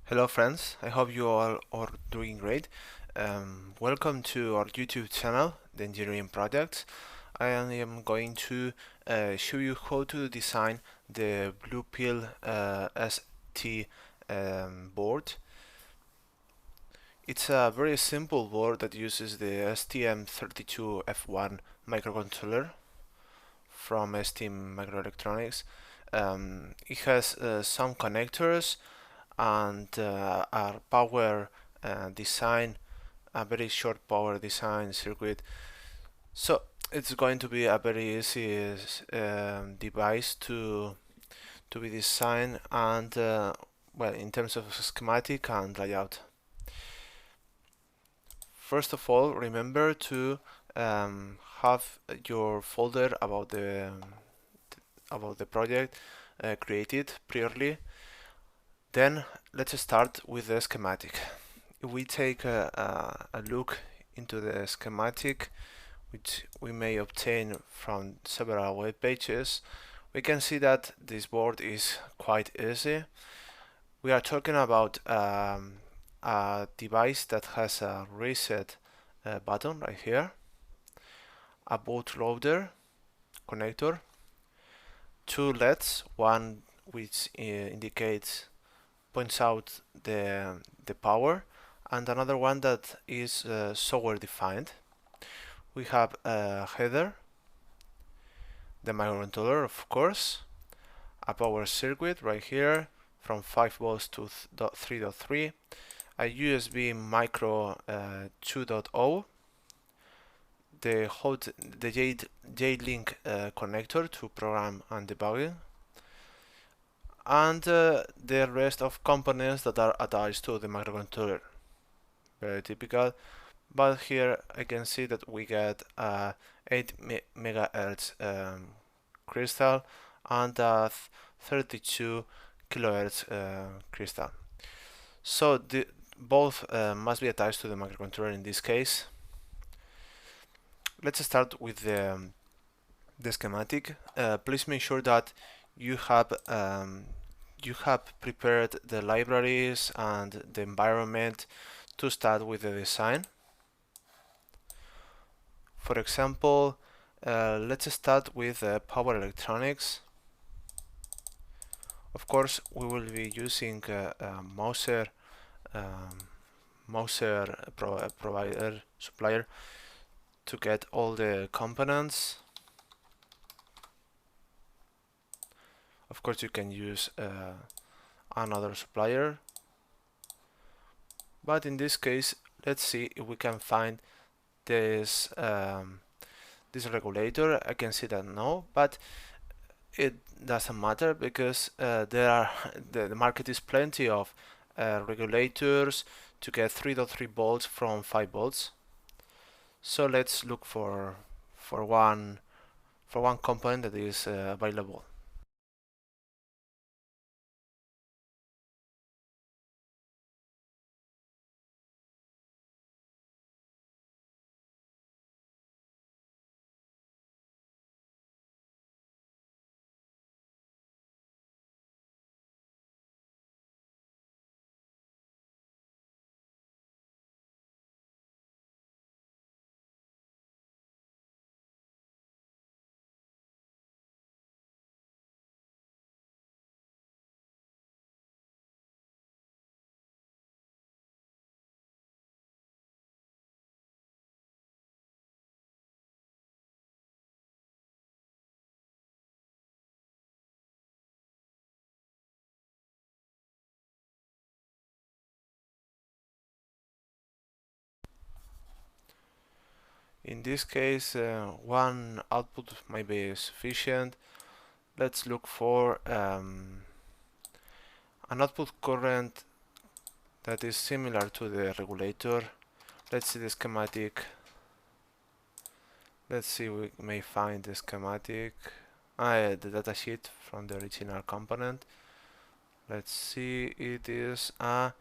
Hello friends, I hope you all are doing great. Welcome to our YouTube channel, The Engineering Projects. I am going to show you how to design the Blue Pill ST board. It's a very simple board that uses the STM32 F1 microcontroller from ST Microelectronics. It has some connectors and our power design, a very short power design circuit. So it's going to be a very easy device to be designed and well, in terms of schematic and layout. First of all, remember to have your folder about the project created priorly. Then let's start with the schematic. If we take a look into the schematic, which we may obtain from several web pages, we can see that this board is quite easy. We are talking about a device that has a reset button right here, a bootloader connector, two LEDs, one which points out the power, and another one that is software defined. We have a header, the microcontroller of course, a power circuit right here from 5 volts to 3.3, a USB micro 2.0, the J-Link connector to program and debugging, and the rest of components that are attached to the microcontroller. Very typical, but here I can see that we get 8 megahertz crystal and a 32 kilohertz crystal. So both must be attached to the microcontroller in this case. Let's start with the schematic. Please make sure that you have prepared the libraries and the environment to start with the design. For example, let's start with power electronics. Of course, we will be using Mouser supplier to get all the components. Of course, you can use another supplier, but in this case, let's see if we can find this this regulator. I can see that no, but it doesn't matter because the market is plenty of regulators to get 3.3 volts from 5 volts. So let's look for one component that is available. In this case, one output might be sufficient. Let's look for an output current that is similar to the regulator. Let's see the schematic. Let's see, we may find the schematic, the datasheet from the original component. Let's see, it is a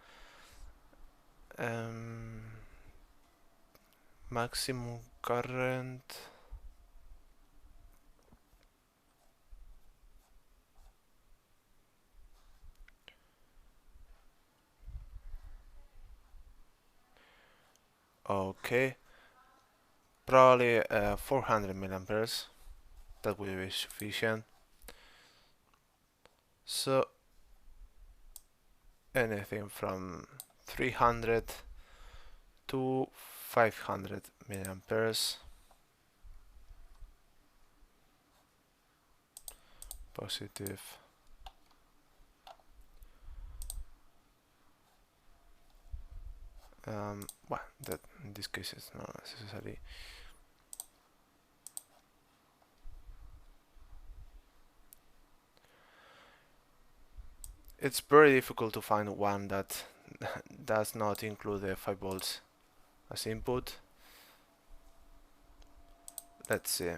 maximum current. Okay, probably 400 milliamperes. That will be sufficient. So anything from 300 to 500 milliamperes. Positive. Well, that in this case is not necessary. It's very difficult to find one that does not include the 5 volts as input. Let's see.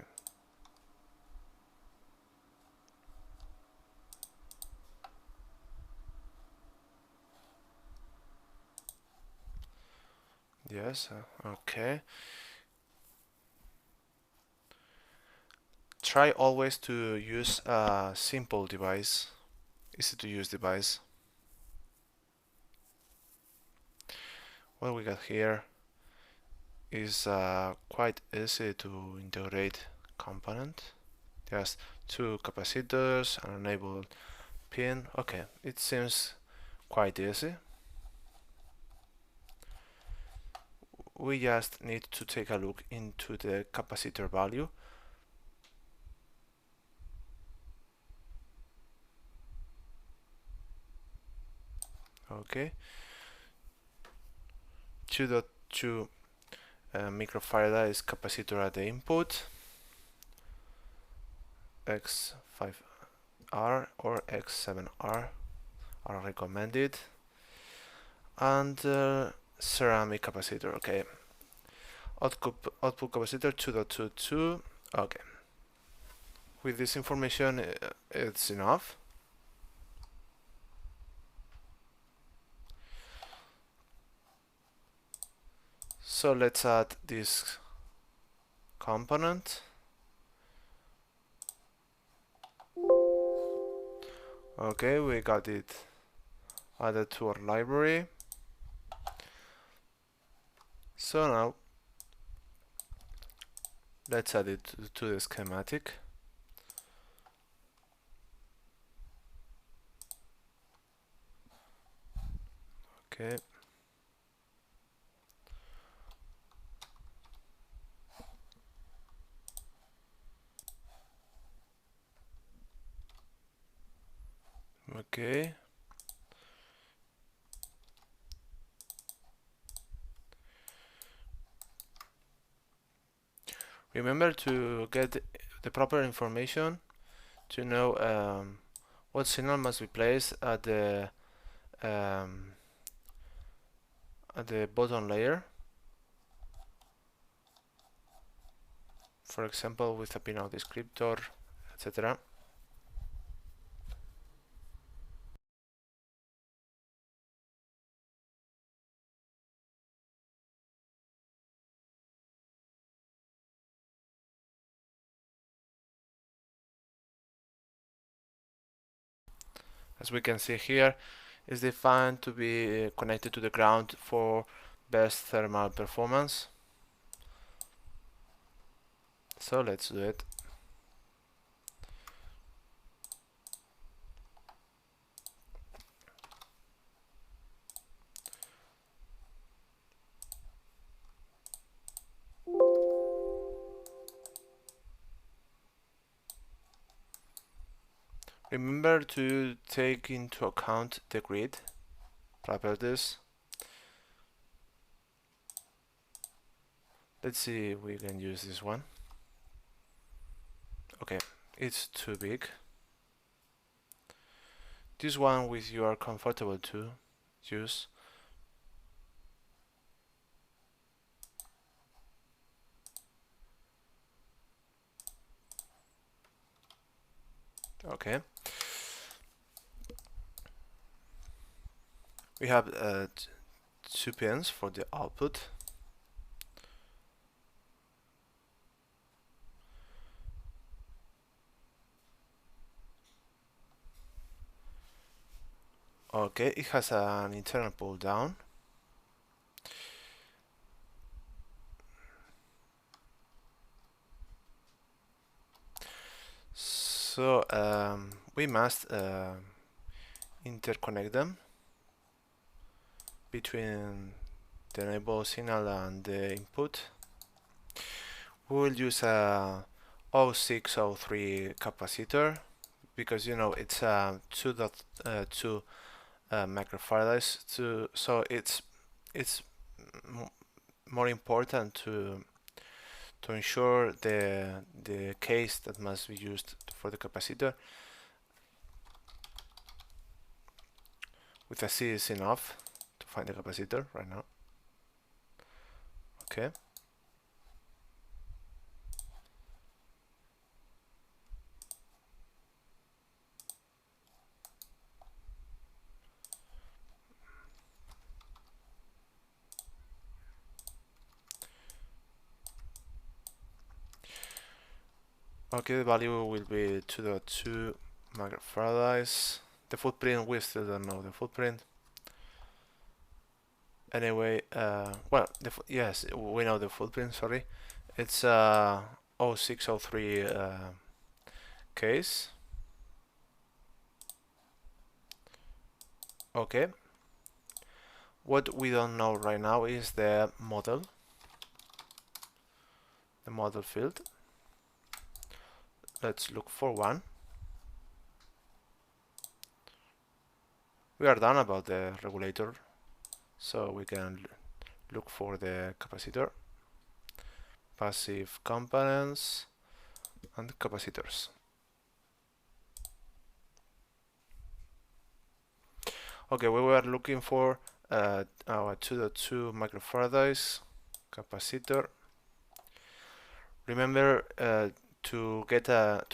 Yes, okay. Try always to use a simple device, easy to use device. What we got here is quite easy to integrate component. Just two capacitors, an enabled pin. Okay, it seems quite easy. We just need to take a look into the capacitor value. Okay, 2.2 microfarad is capacitor at the input. X5R or X7R are recommended, and ceramic capacitor. Okay, output capacitor 2.22. Okay, with this information it's enough. So let's add this component. Okay, we got it added to our library. So now let's add it to the schematic. Okay. Okay. Remember to get the proper information to know what signal must be placed um, at the bottom layer. For example, with a pinout descriptor, etc. As we can see here, is defined to be connected to the ground for best thermal performance. So let's do it. Remember to take into account the grid properties. Let's see if we can use this one. Okay, it's too big. This one with you are comfortable to use. Okay. We have 2 pins for the output. Okay, it has an internal pull down. So we must interconnect them between the enable signal and the input. We will use a 0603 capacitor because you know it's a 2.2 microfarads, so it's more important to ensure the case that must be used for the capacitor with a C is enough to find the capacitor right now. Okay. Okay, the value will be 2.2 microfarads. The footprint, we still don't know the footprint. Anyway, well, yes, we know the footprint, sorry. It's 0603 case. Okay. What we don't know right now is the model field. Let's look for one. We are done about the regulator, so we can look for the capacitor, passive components, and capacitors. Okay, we were looking for our 2.2 microfarads capacitor. Remember to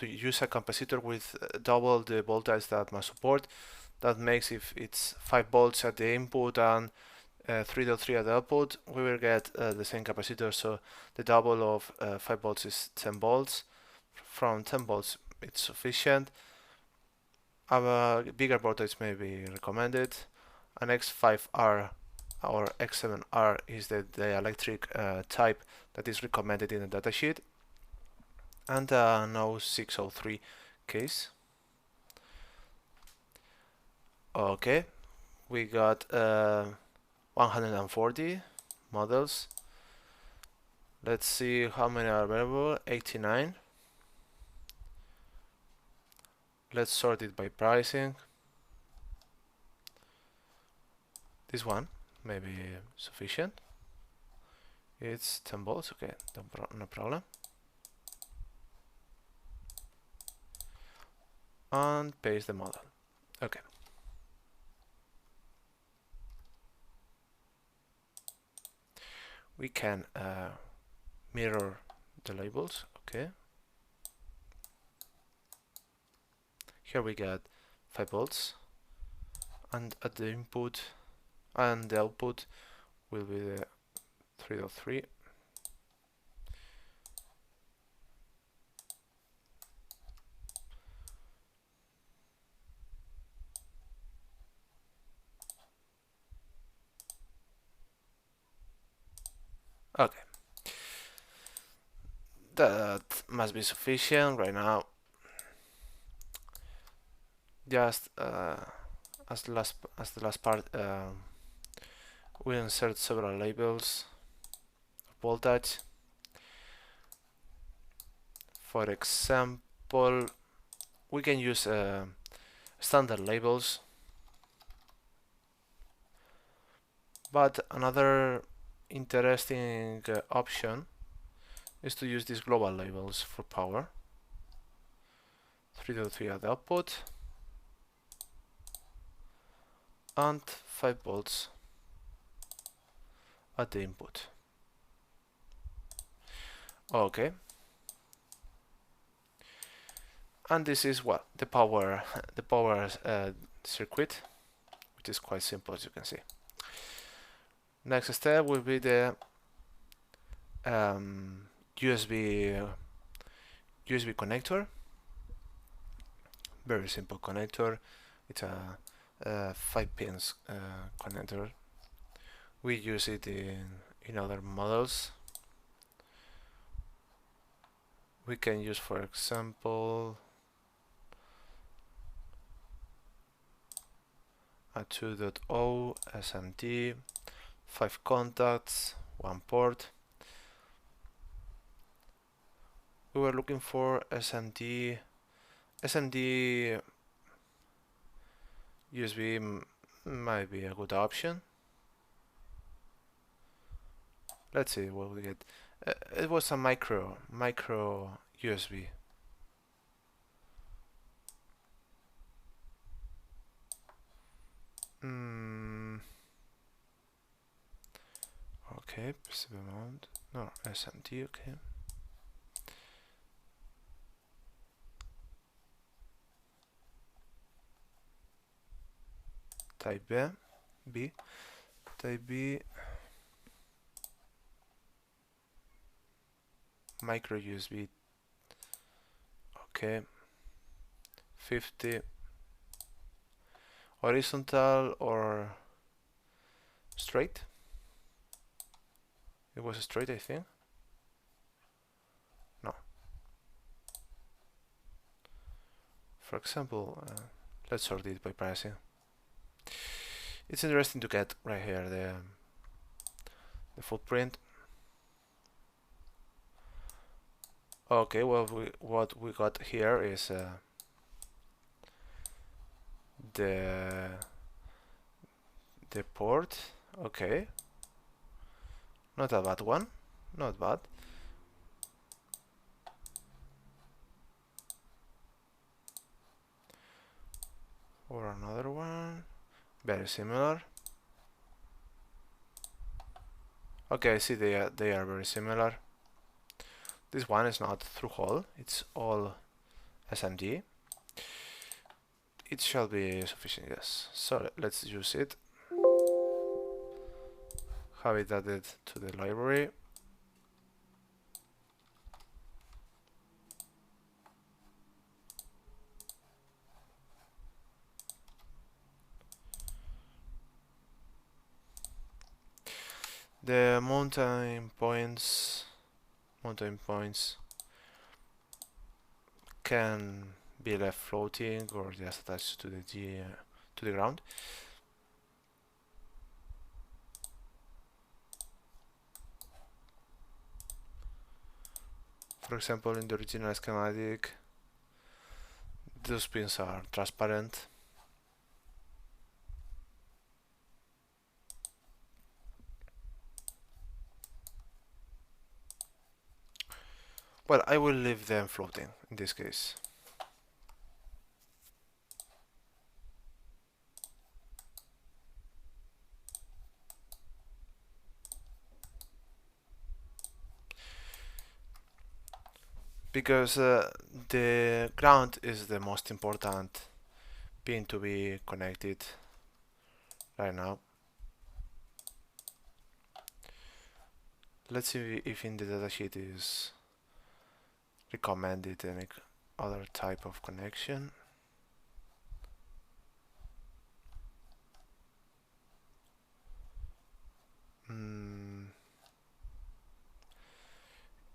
use a capacitor with double the voltage that must support. That makes if it's 5 volts at the input and 3.3 at the output, we will get the same capacitor. So the double of 5 volts is 10 volts. From 10 volts, it's sufficient. A bigger voltage may be recommended. An X5R or X7R is the electric type that is recommended in the datasheet. And now 603 case. Okay, we got 140 models. Let's see how many are available. 89. Let's sort it by pricing. This one may be sufficient. It's 10 volts. Okay, no problem. And paste the model. Okay. We can mirror the labels. Okay. Here we got 5 volts, and at the input and the output will be the 3.3. Okay, that must be sufficient right now. Just as the last part, we insert several labels of voltage. For example, we can use standard labels, but another interesting option is to use these global labels for power. 3.3 at the output and 5 volts at the input. Okay, and this is what the power circuit, which is quite simple, as you can see. Next step will be the USB connector. Very simple connector. It's a 5 pins connector. We use it in other models. We can use, for example, a 2.0 SMD, 5 contacts, 1 port. We were looking for SMD USB might be a good option. Let's see what we get. It was a micro USB. Okay, PCB mount. No, SMD. Okay. Type B. Type B. Micro USB. Okay. 50. Horizontal or straight? It was straight, I think. No. For example, let's sort it by pricing. It's interesting to get right here the footprint. Okay, well, what we got here is the port. Okay, not a bad one, not bad. Or another one, very similar. Okay, I see they are very similar. This one is not through hole, it's all SMD. It shall be sufficient, yes. So let's use it. Have it added to the library. The mounting points can be left floating or just attached to the ground. For example, in the original schematic, those pins are transparent. Well, I will leave them floating in this case. Because the ground is the most important pin to be connected right now. Let's see if in the datasheet is recommended any other type of connection.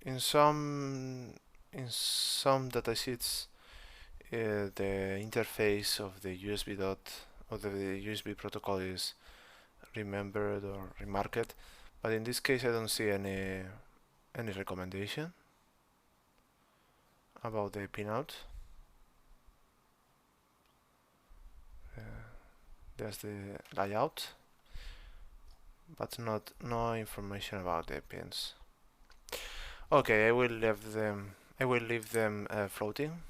In some datasheets, the interface of the USB USB protocol is remembered or remarked, but in this case I don't see any recommendation about the pinout. There's the layout, but no information about the pins. Okay, I will leave them floating.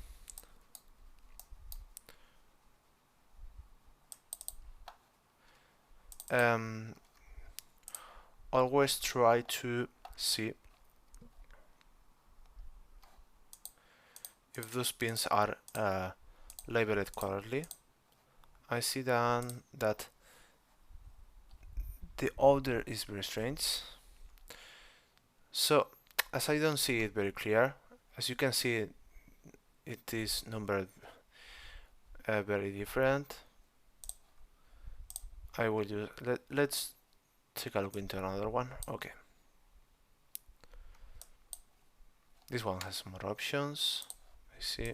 Always try to see if those pins are labeled correctly. I see then that the order is very strange. So, as I don't see it very clear, as you can see, it is numbered very different. I will use. Let's take a look into another one. Okay. This one has more options. I see.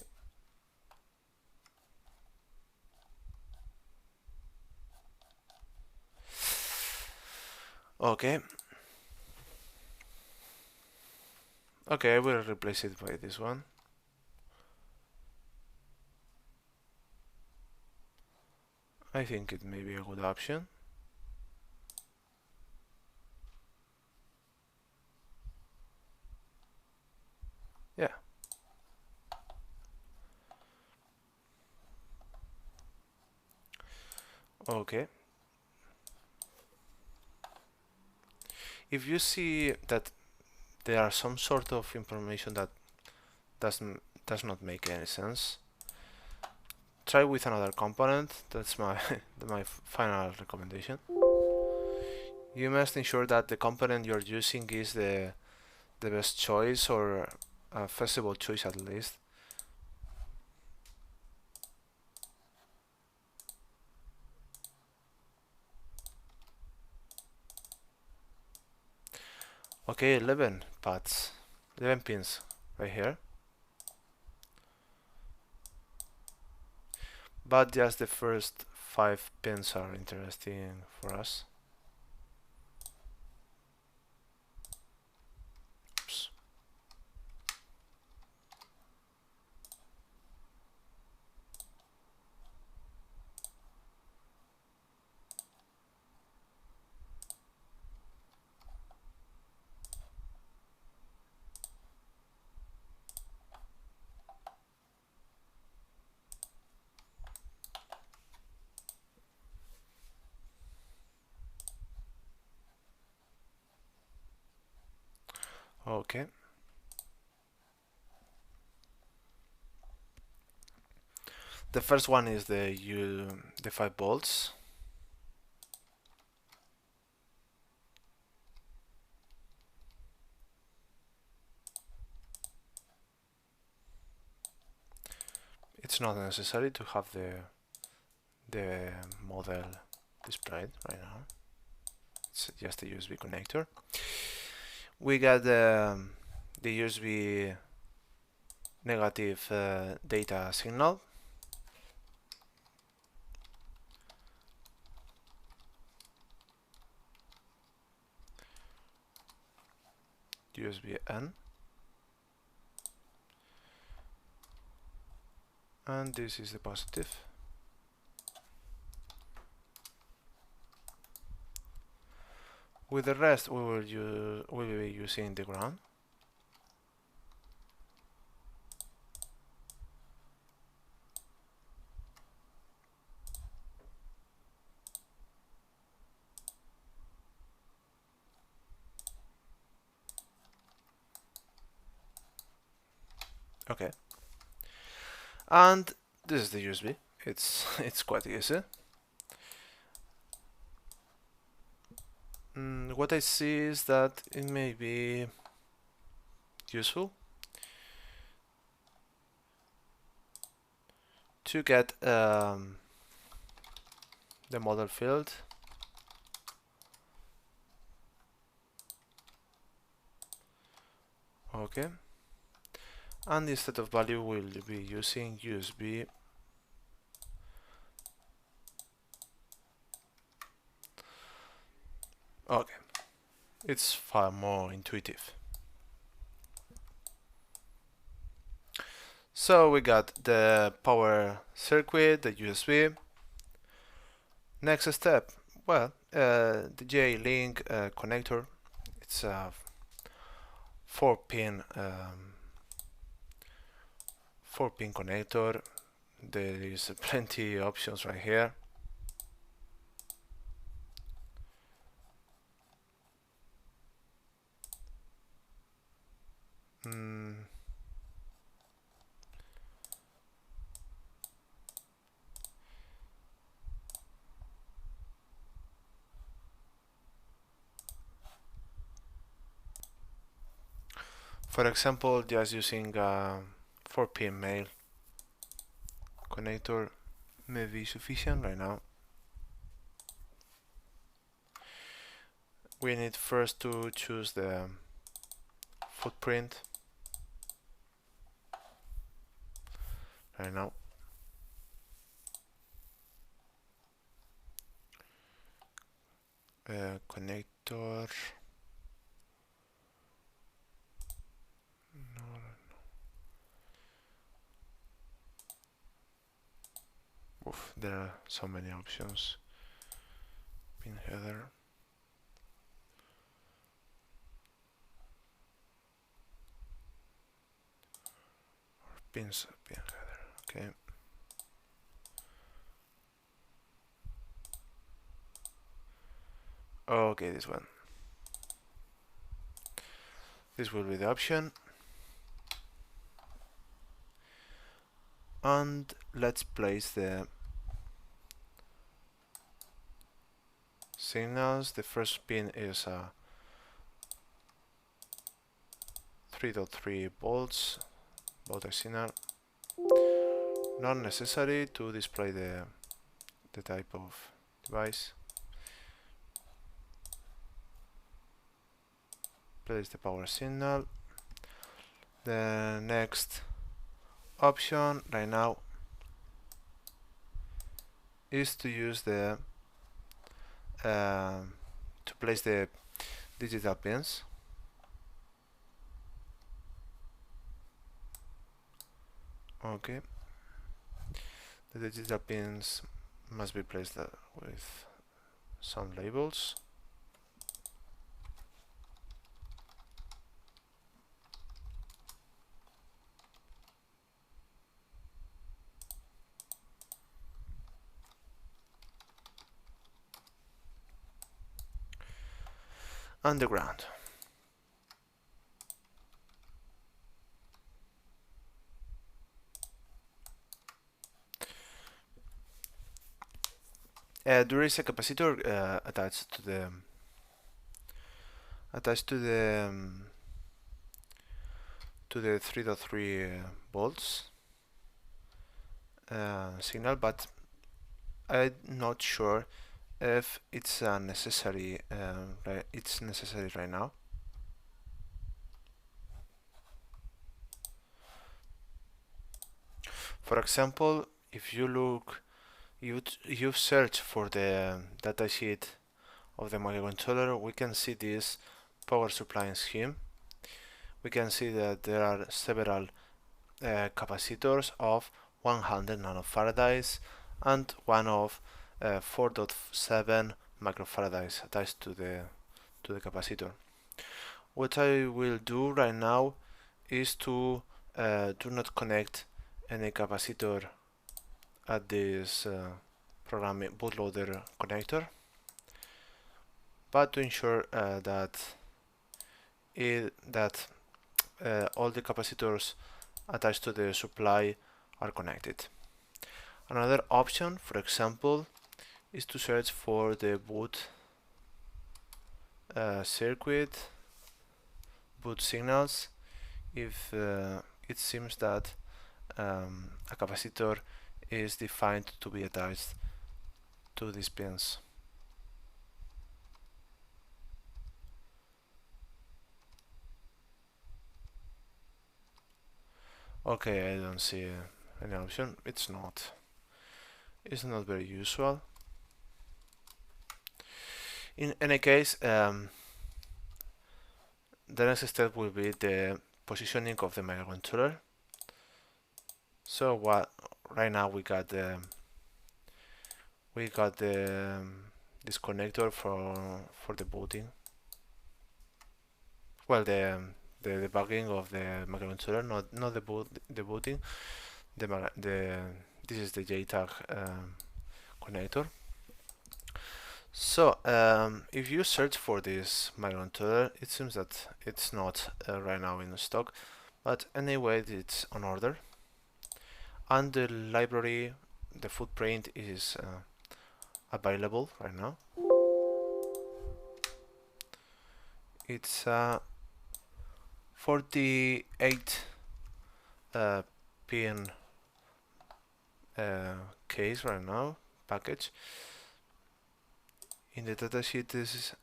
Okay. Okay, I will replace it by this one. I think it may be a good option. Yeah. Okay. If you see that there are some sort of information that does not make any sense, try with another component. That's my my final recommendation. You must ensure that the component you're using is the best choice, or a feasible choice at least. Okay, 11 pads, 11 pins right here, but just the first 5 pins are interesting for us. Oops. Okay. The first one is the 5 volts. It's not necessary to have the model displayed right now. It's just a USB connector. We got the USB negative data signal. USB N, and this is the positive. With the rest, we will be using the ground. Okay, and this is the USB. It's quite easy. What I see is that it may be useful to get the model field. Okay, and instead of value we'll be using USB. Okay, it's far more intuitive. So we got the power circuit, the USB. Next step, well, the J-Link connector. It's a 4-pin 4-pin connector. There is plenty options right here. For example, just using a 4-pin male connector may be sufficient right now. We need first to choose the footprint right now. connector. Oof, there are so many options. Pin header. Pin header. Okay. Okay, this one. This will be the option. And let's place the signals. The first pin is a 3.3 volts voltage signal. Not necessary to display the type of device. Place the power signal. The next option right now is to use the to place the digital pins. Okay, the digital pins must be placed with some labels. And the ground. There is a capacitor attached to the 3.3 volts signal, but I'm not sure if it's necessary. It's necessary right now. For example, if you look, you search for the datasheet of the microcontroller, we can see this power supply scheme. We can see that there are several capacitors of 100 nanofarads and one of 4.7 microfarads attached to the capacitor. What I will do right now is to do not connect any capacitor at this program bootloader connector, but to ensure that all the capacitors attached to the supply are connected. Another option, for example, is to search for the boot circuit, boot signals, if it seems that a capacitor is defined to be attached to these pins. Okay, I don't see any option. It's not very usual. In any case, the next step will be the positioning of the microcontroller. So what right now we got the this connector for the booting. Well, the debugging of the microcontroller, not the booting. This is the JTAG connector. So if you search for this microcontroller, it seems that it's not right now in stock, but anyway, it's on order. And the library, the footprint is available right now. It's 48 pin case right now, package. In the datasheet,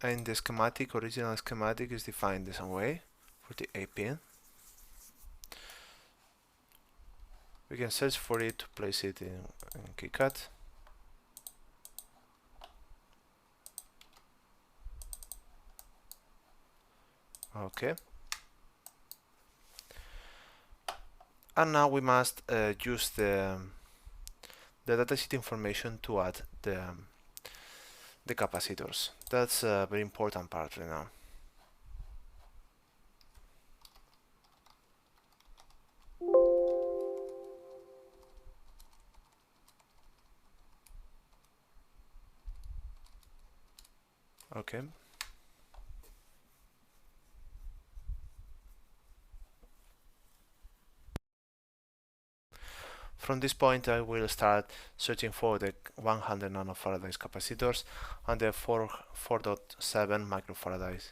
in the schematic, original schematic is defined the same way, 48 pin. We can search for it to place it in KiCAD. Okay. And now we must use the datasheet information to add the capacitors. That's a very important part right now. Okay. From this point, I will start searching for the 100 nanofarads capacitors and the 4.7 microfarads.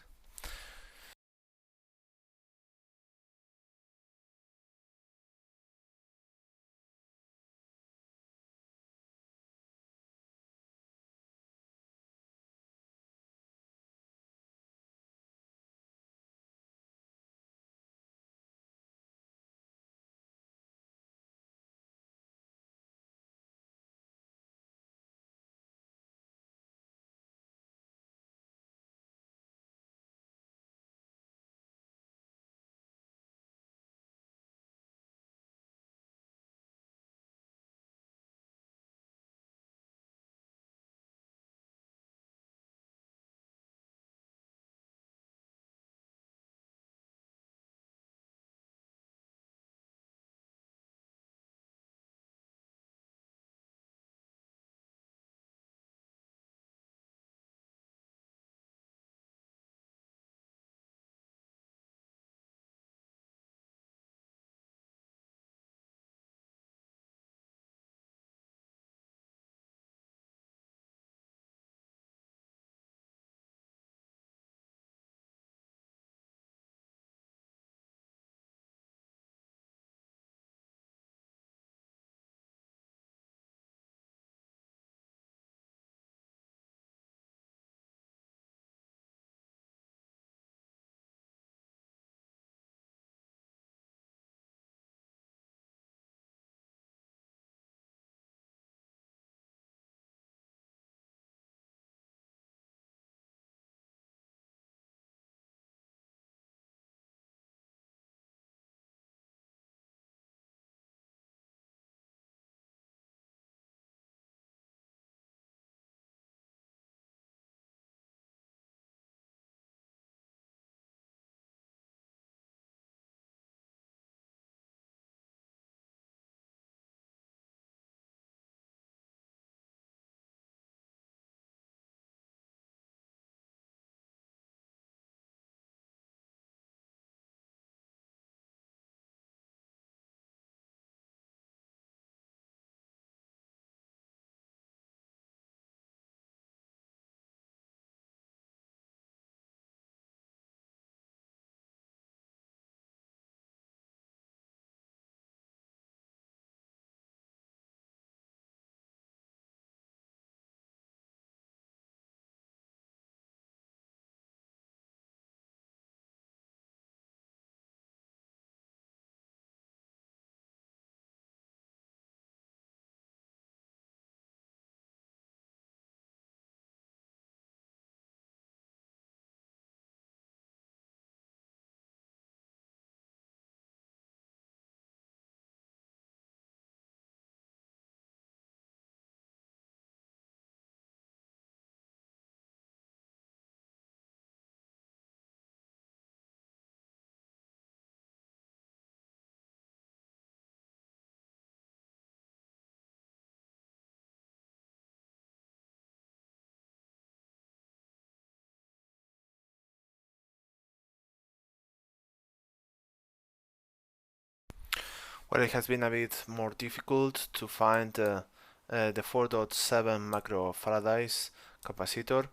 Well, it has been a bit more difficult to find the 4.7 microfarads capacitor,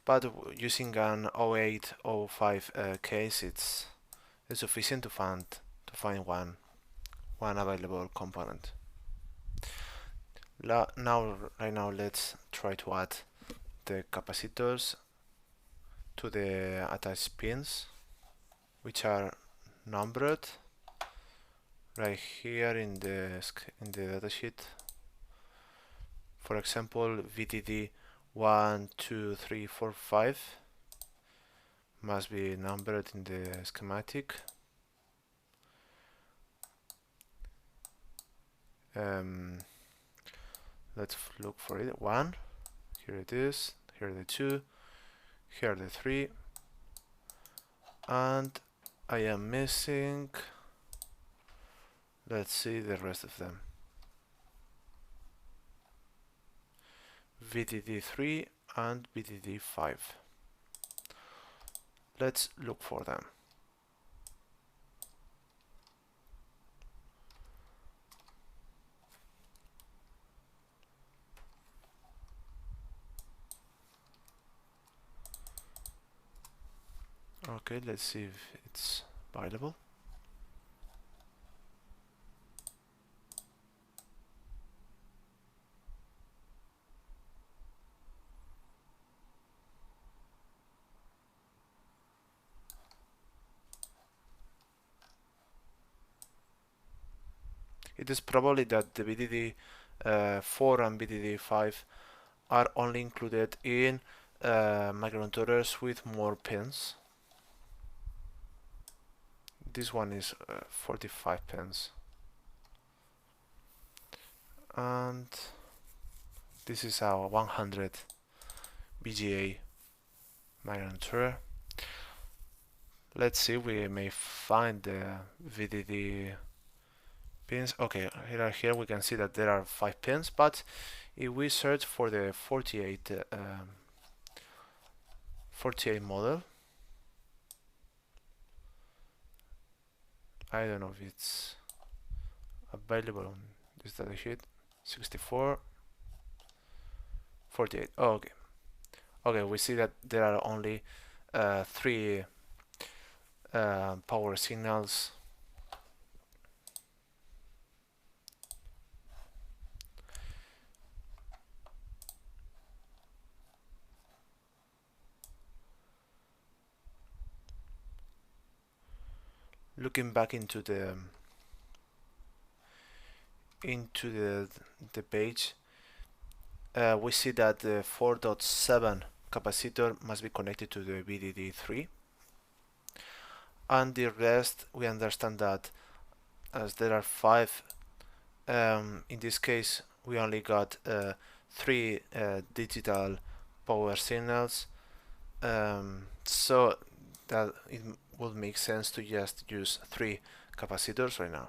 but using an 0805 case, it's sufficient to find one available component. Right now, let's try to add the capacitors to the attached pins, which are numbered right here in the datasheet. For example, VDD 1, 2, 3, 4, 5 must be numbered in the schematic. Let's look for it. 1, here it is, here the 2, here the 3, and I am missing, let's see the rest of them. VDD3 and VDD5. Let's look for them. Okay, let's see if it's available. It is probably that the VDD4 and VDD5 are only included in microcontrollers with more pins. This one is 45 pins, and this is our 100 BGA microcontroller. Let's see, we may find the VDD pins. Okay, here we can see that there are 5 pins, but if we search for the 48 model, I don't know if it's available on this data sheet. 64, 48. Oh, okay. Okay, we see that there are only 3 power signals. Looking back into the page, we see that the 4.7 capacitor must be connected to the VDD3, and the rest we understand that as there are 5, in this case we only got 3 digital power signals, so that it would make sense to just use 3 capacitors right now.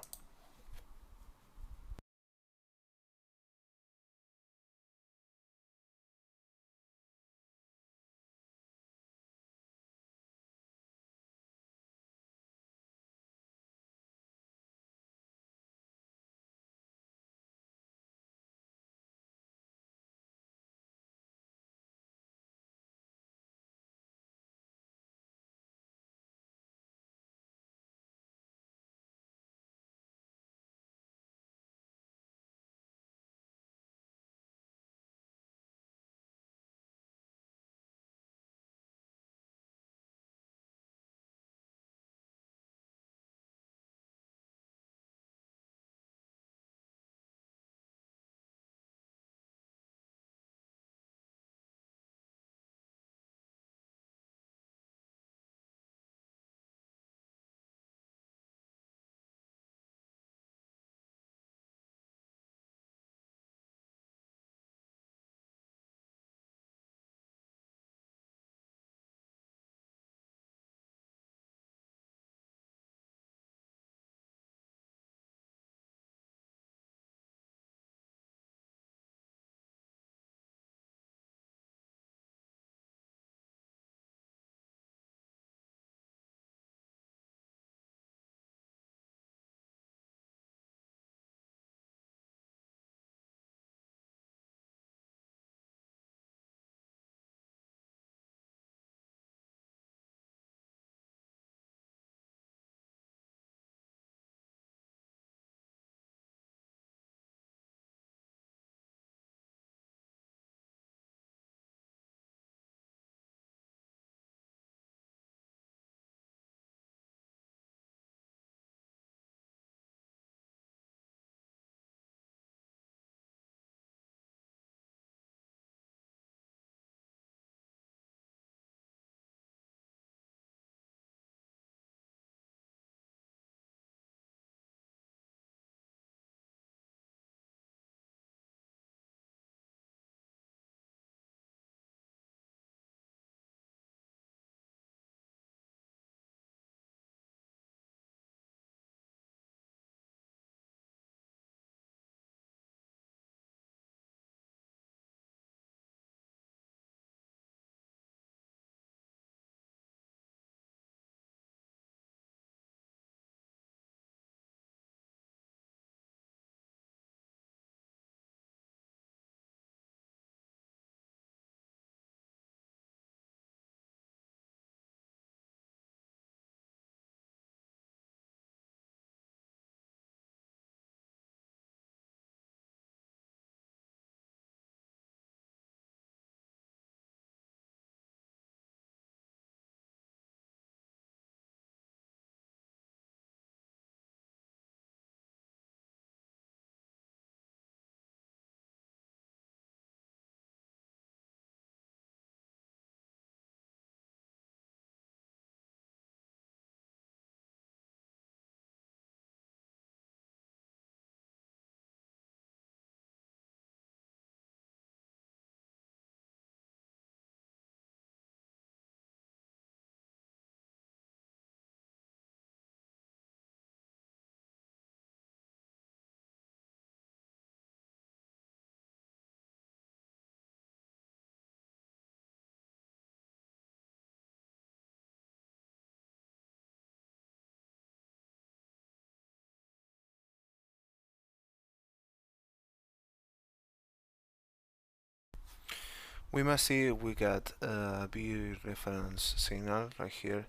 We must see we got a B reference signal right here,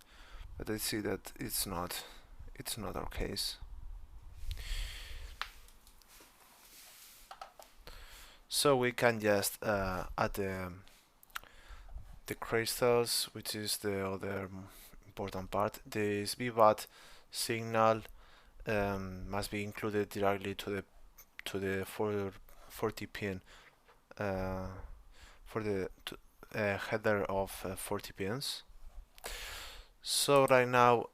but I see that it's not our case. So we can just add the crystals, which is the other important part. This VBAT signal must be included directly to the 40 pin for the header of 40 pins. So right now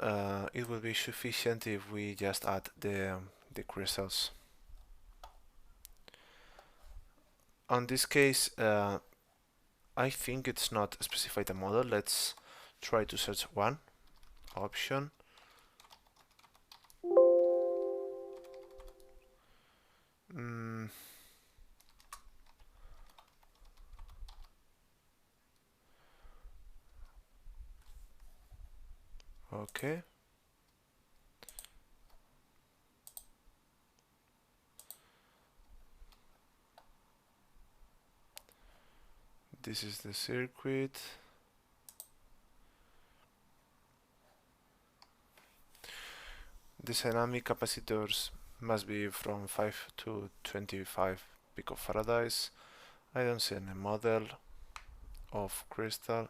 it will be sufficient if we just add the crystals. On this case, I think it's not specified a model. Let's try to search one option. Okay. This is the circuit. The dynamic capacitors must be from 5 to 25 picofarads. I don't see any model of crystal.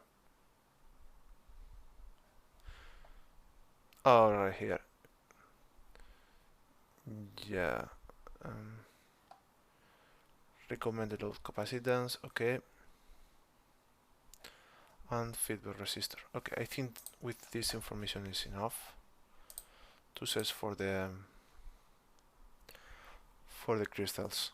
Oh, right here. Yeah. Recommended load capacitance. Okay. And feedback resistor. Okay, I think with this information is enough to search for the crystals.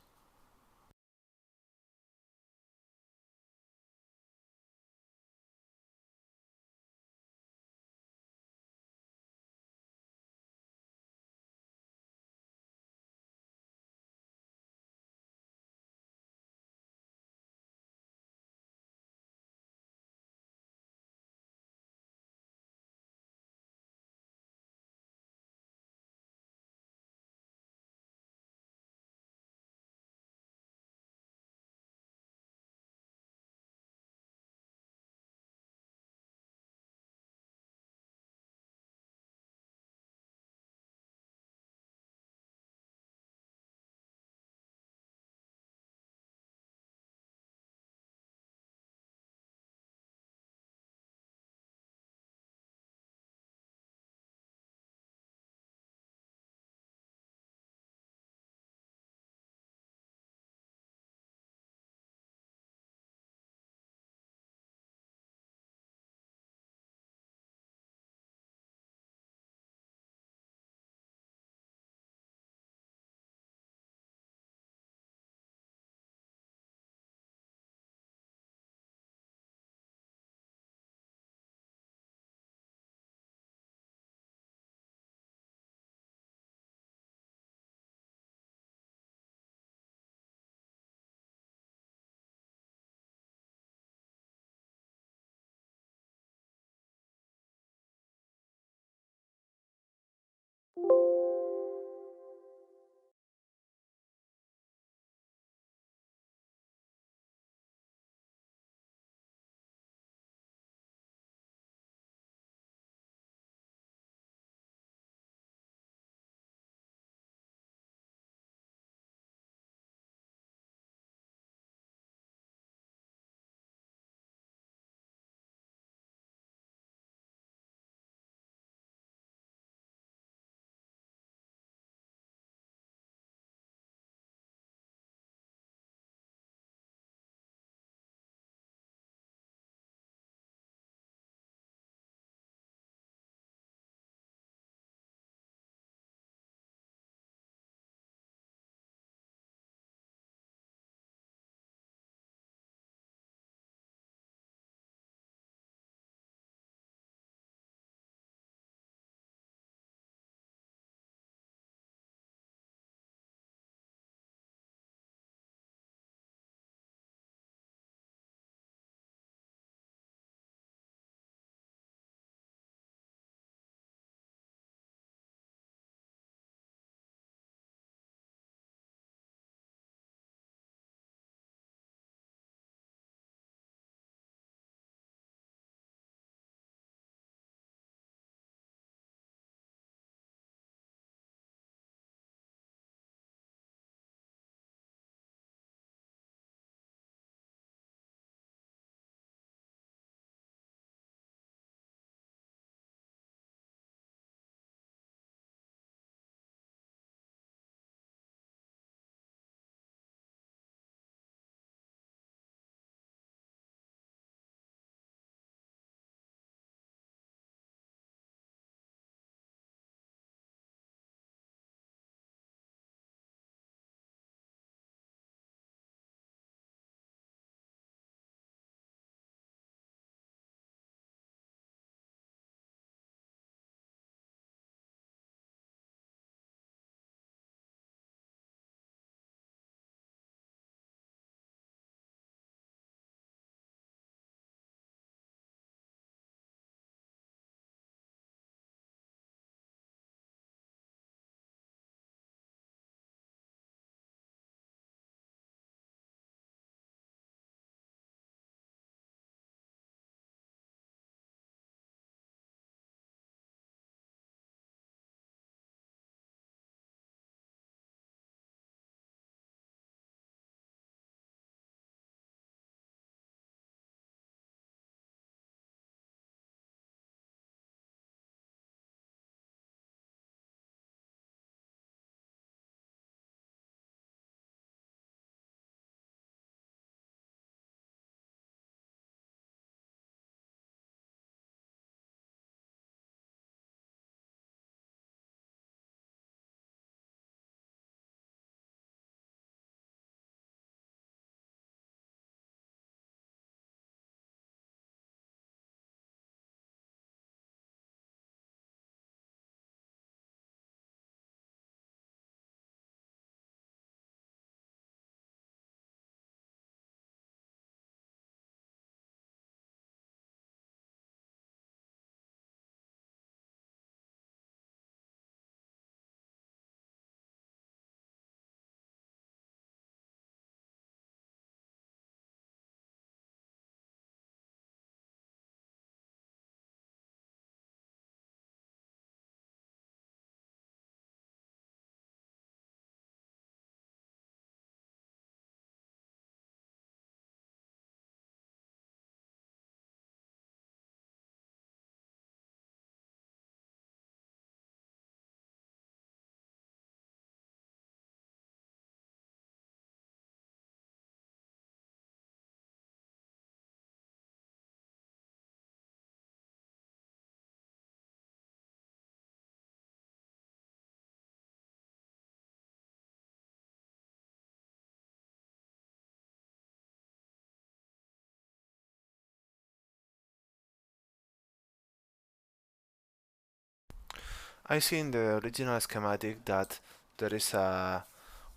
I see in the original schematic that there is a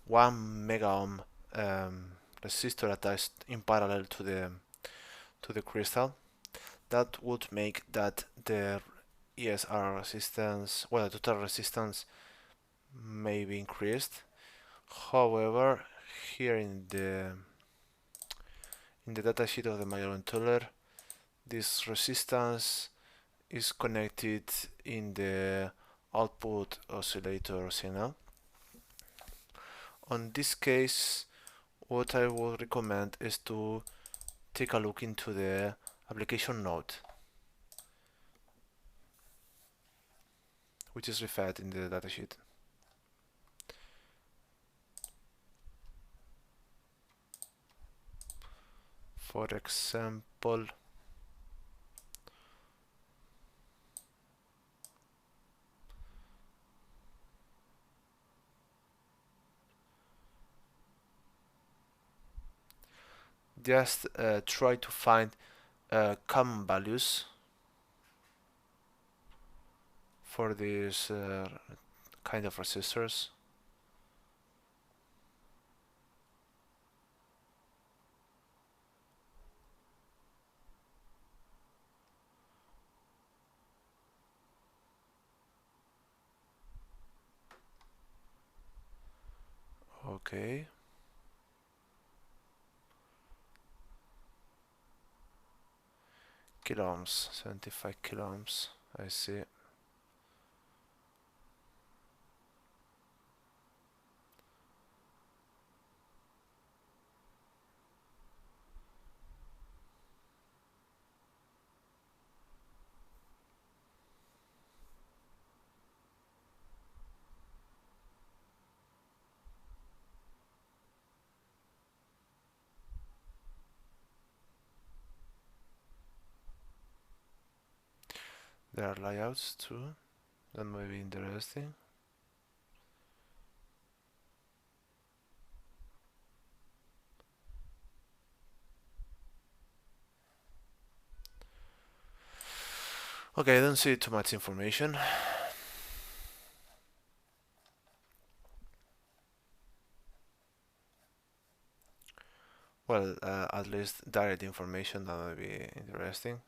1 mega ohm resistor attached in parallel to the crystal. That would make that the ESR resistance, well, the total resistance may be increased. However, here in the datasheet of the microcontroller, this resistance is connected in the output oscillator signal. On this case, what I would recommend is to take a look into the application note, which is reflected in the datasheet. For example, just try to find common values for these kind of resistors. Okay. Kilo ohms, 75 kilo ohms, I see. There are layouts too, that might be interesting. Okay, I don't see too much information. Well, at least direct information that might be interesting.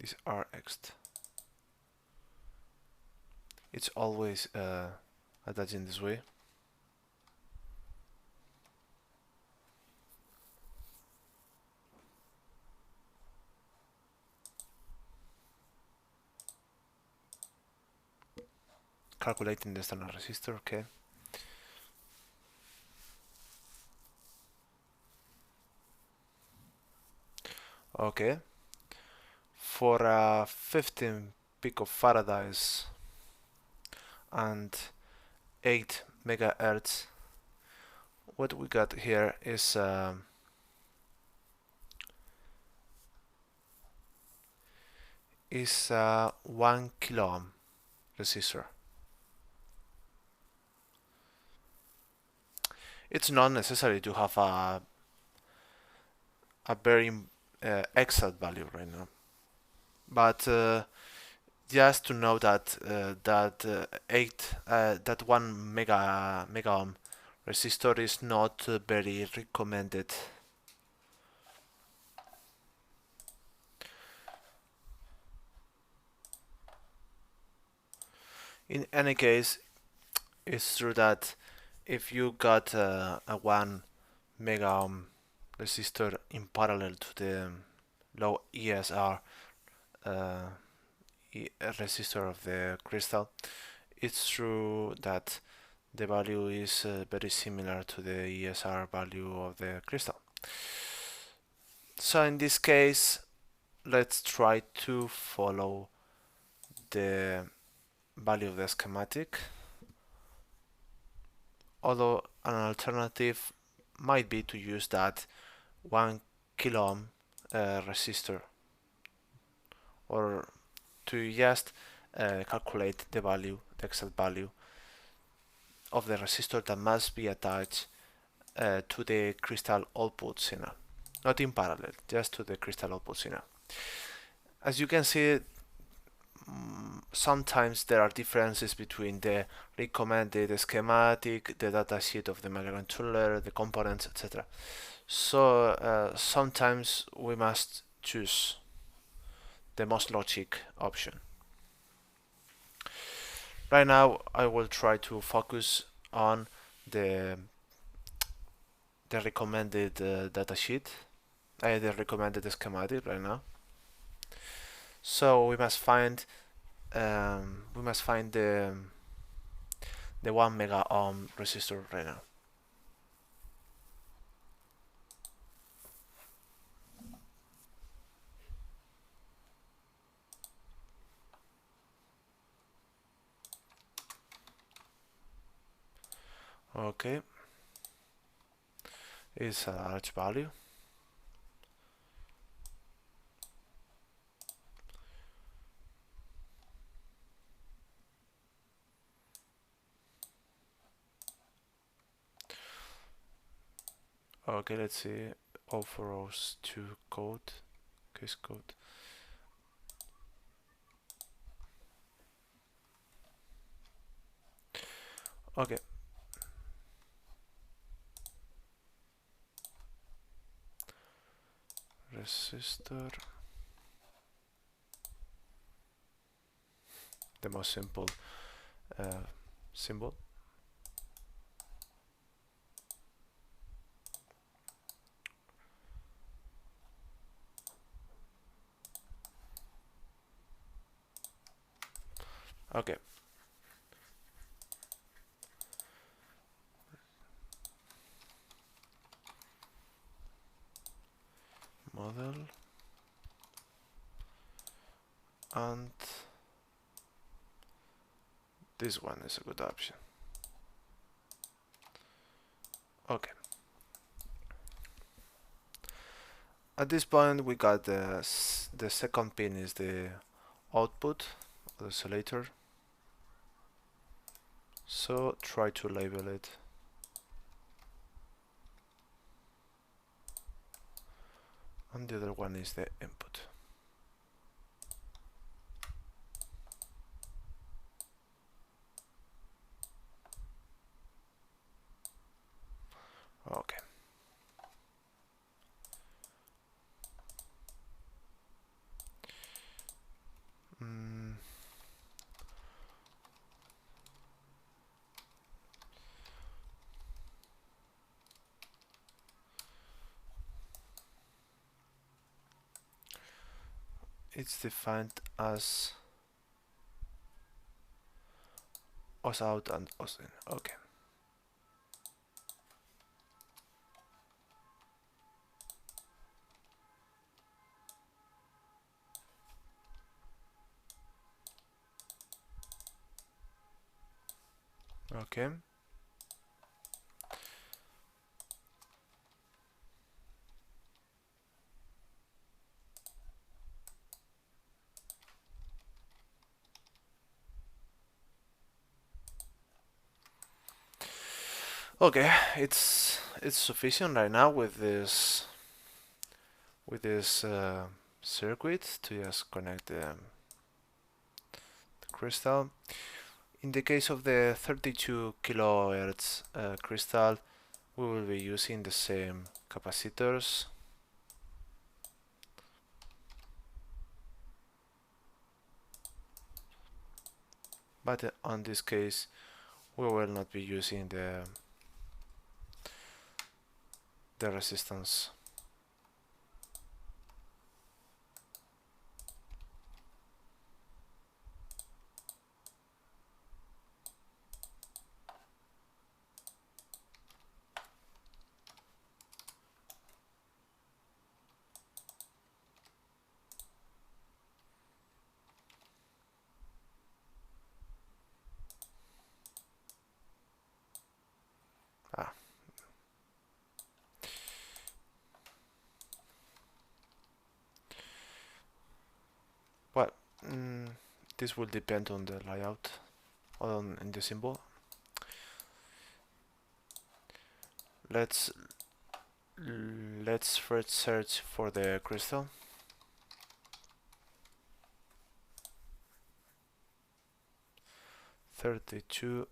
This RX. It's always attached in this way. Calculating the standard resistor, okay. Okay. For 15 picofarads and 8 megahertz, what we got here is 1 kilo ohm resistor. It's not necessary to have a very exact value right now, but just to know that that 1 mega ohm resistor is not very recommended. In any case, it's true that if you got a 1 mega ohm resistor in parallel to the low ESR resistor of the crystal, it's true that the value is very similar to the ESR value of the crystal. So in this case, let's try to follow the value of the schematic, although an alternative might be to use that 1 kilo ohm resistor, or to just calculate the value, the exact value of the resistor that must be attached to the crystal output signal. Not in parallel, just to the crystal output signal. As you can see, sometimes there are differences between the recommended schematic, the datasheet of the microcontroller, the components, etc. So sometimes we must choose the most logic option. Right now I will try to focus on the recommended datasheet, the recommended schematic right now. So we must find the 1 mega ohm resistor right now. Okay, it's a large value. Okay, let's see. 0402 code, case code. Okay. Resistor. The most simple symbol. Okay. Model. And this one is a good option. Okay. At this point we got the second pin is the output, the oscillator. So try to label it. And the other one is the input. Okay. It's defined as os out and os in. Okay. Okay. Okay, it's sufficient right now with this circuit to just connect the crystal. In the case of the 32 kilohertz crystal, we will be using the same capacitors. But on this case, we will not be using the resistance. Ah. Well, this will depend on the layout, in the symbol. let's first search for the crystal. .32.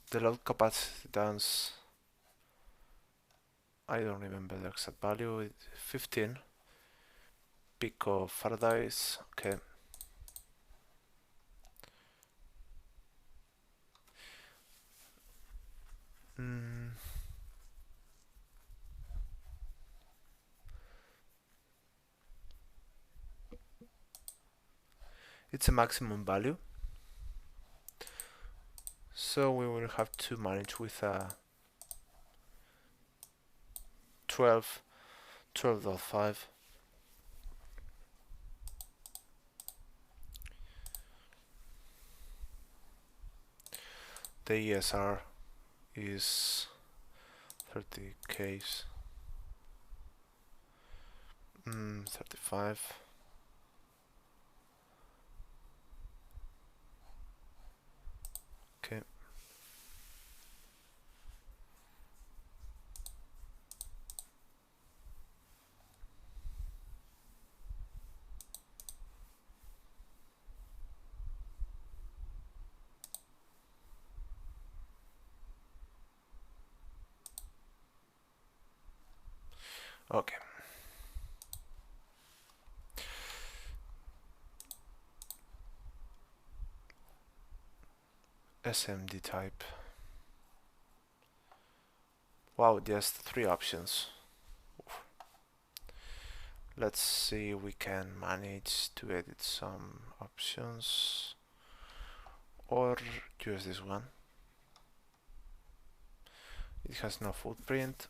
The load capacitance, I don't remember the exact value. It's 15 picofarads. Okay. It's a maximum value, so we will have to manage with a 12.5. The ESR is 30 Ks. 35. Okay. Okay. SMD type. Wow, just 3 options. Let's see if we can manage to edit some options or use this one. It has no footprint.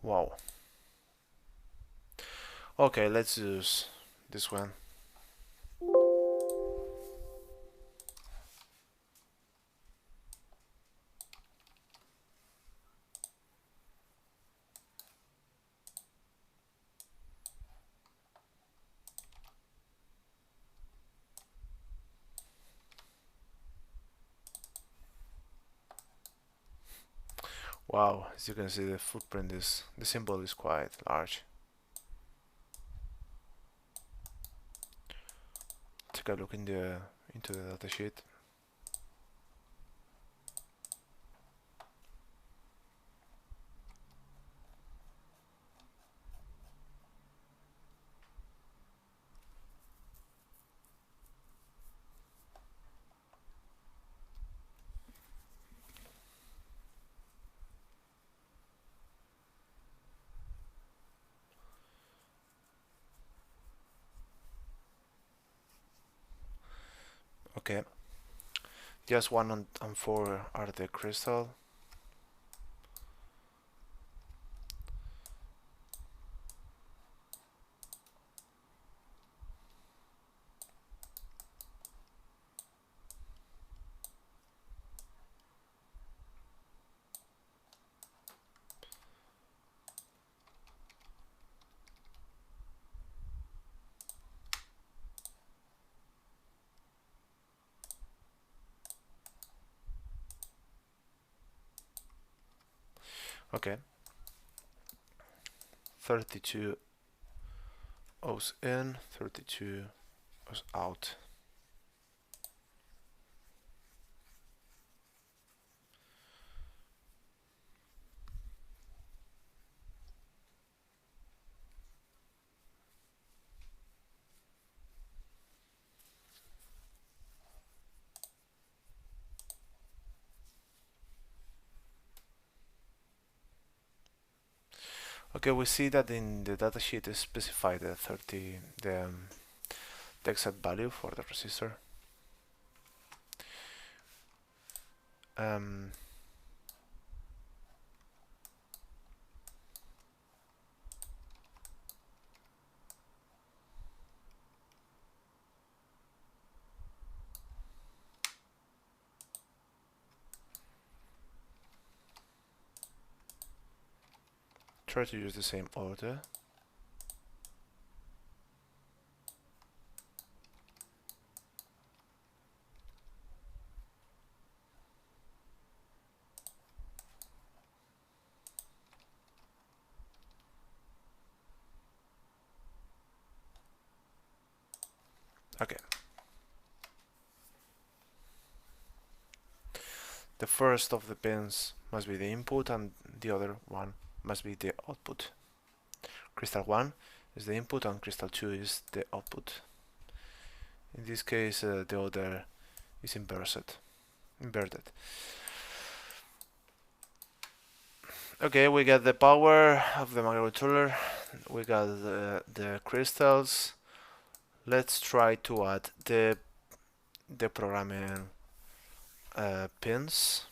Wow. Okay, let's use this one. Wow, as you can see, the footprint is, the symbol is quite large. Take a look into the datasheet. Okay, just 1 and 4 are the crystal. Okay, 32 O's in, 32 O's out. Okay, we see that in the datasheet is specified the the exact value for the resistor. Try to use the same order. Okay. The first of the pins must be the input and the other one must be the output. Crystal 1 is the input and crystal 2 is the output. In this case, the order is inverted. Okay, we got the power of the microcontroller, we got the crystals. Let's try to add the programming pins.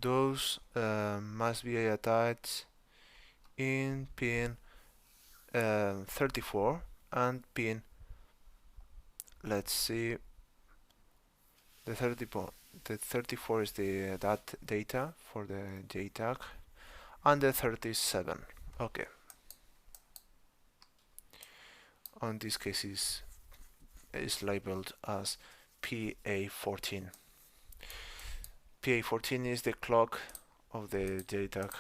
Those must be attached in pin 34 and pin, let's see, the 34 is the data for the JTAG, and the 37. Okay. On this case is labeled as PA14. PA14 is the clock of the JTAG.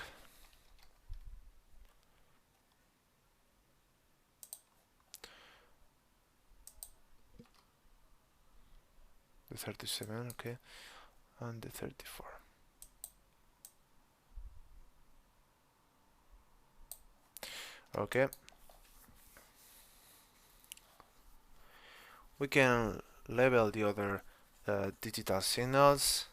The 37, okay, and the 34. Okay. We can label the other digital signals.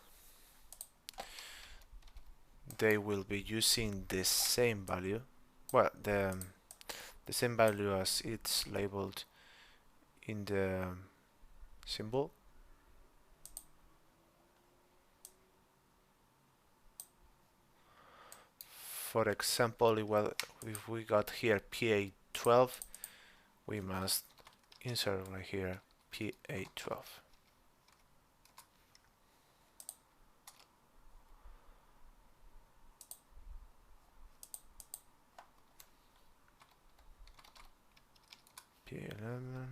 They will be using the same value. Well, the same value as it's labeled in the symbol. For example, if we got here PA12, we must insert right here PA12. P11.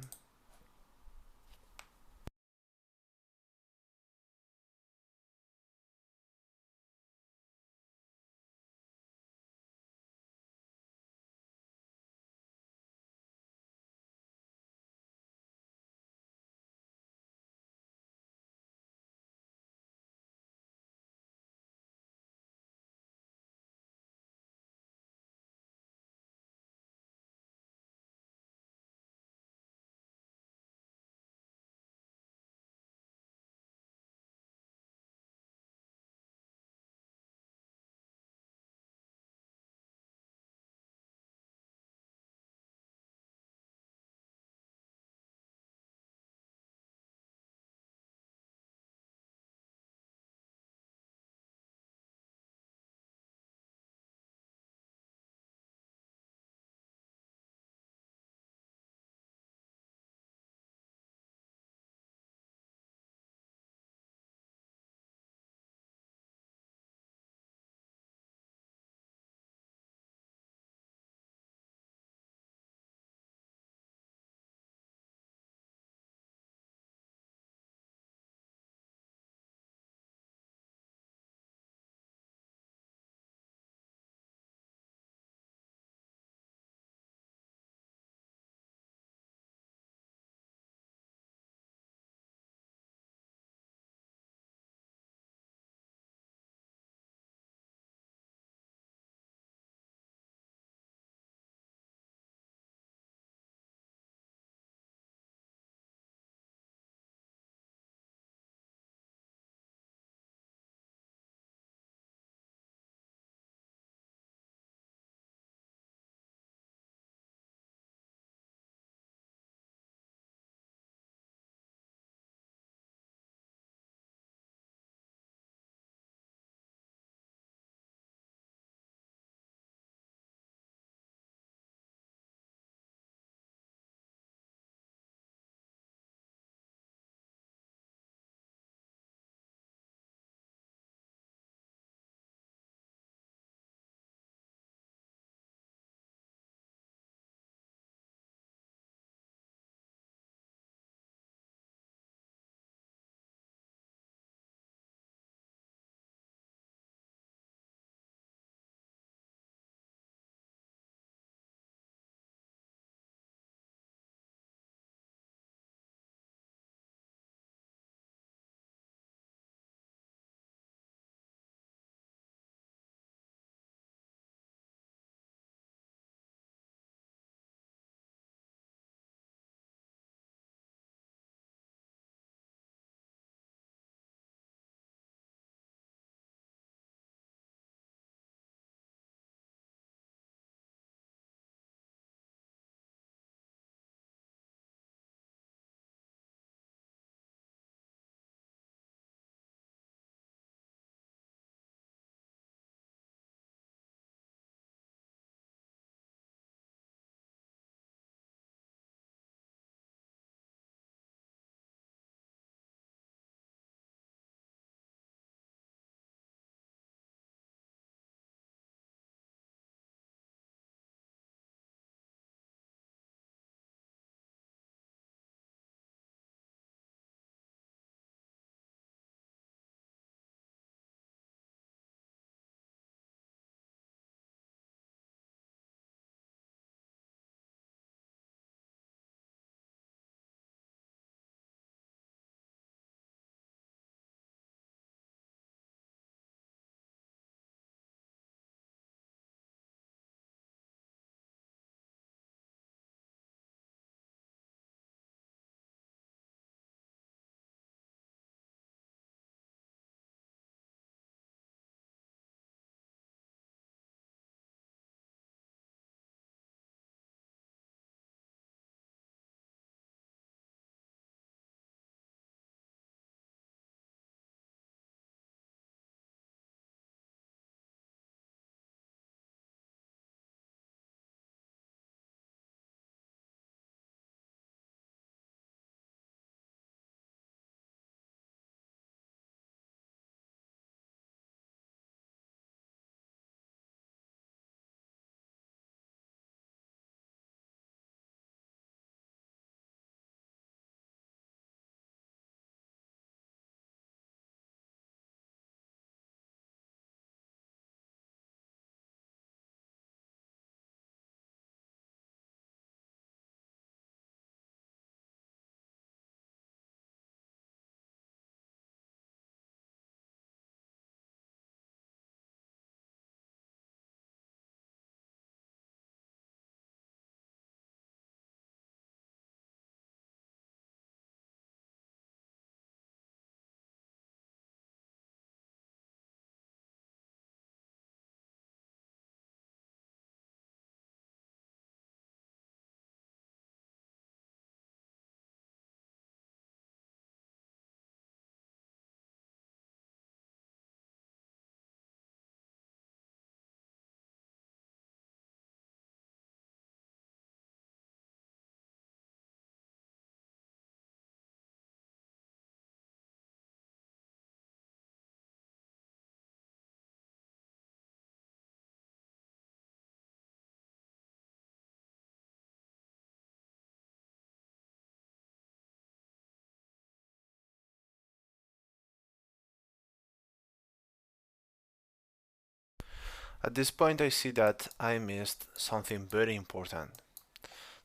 At this point I see that I missed something very important.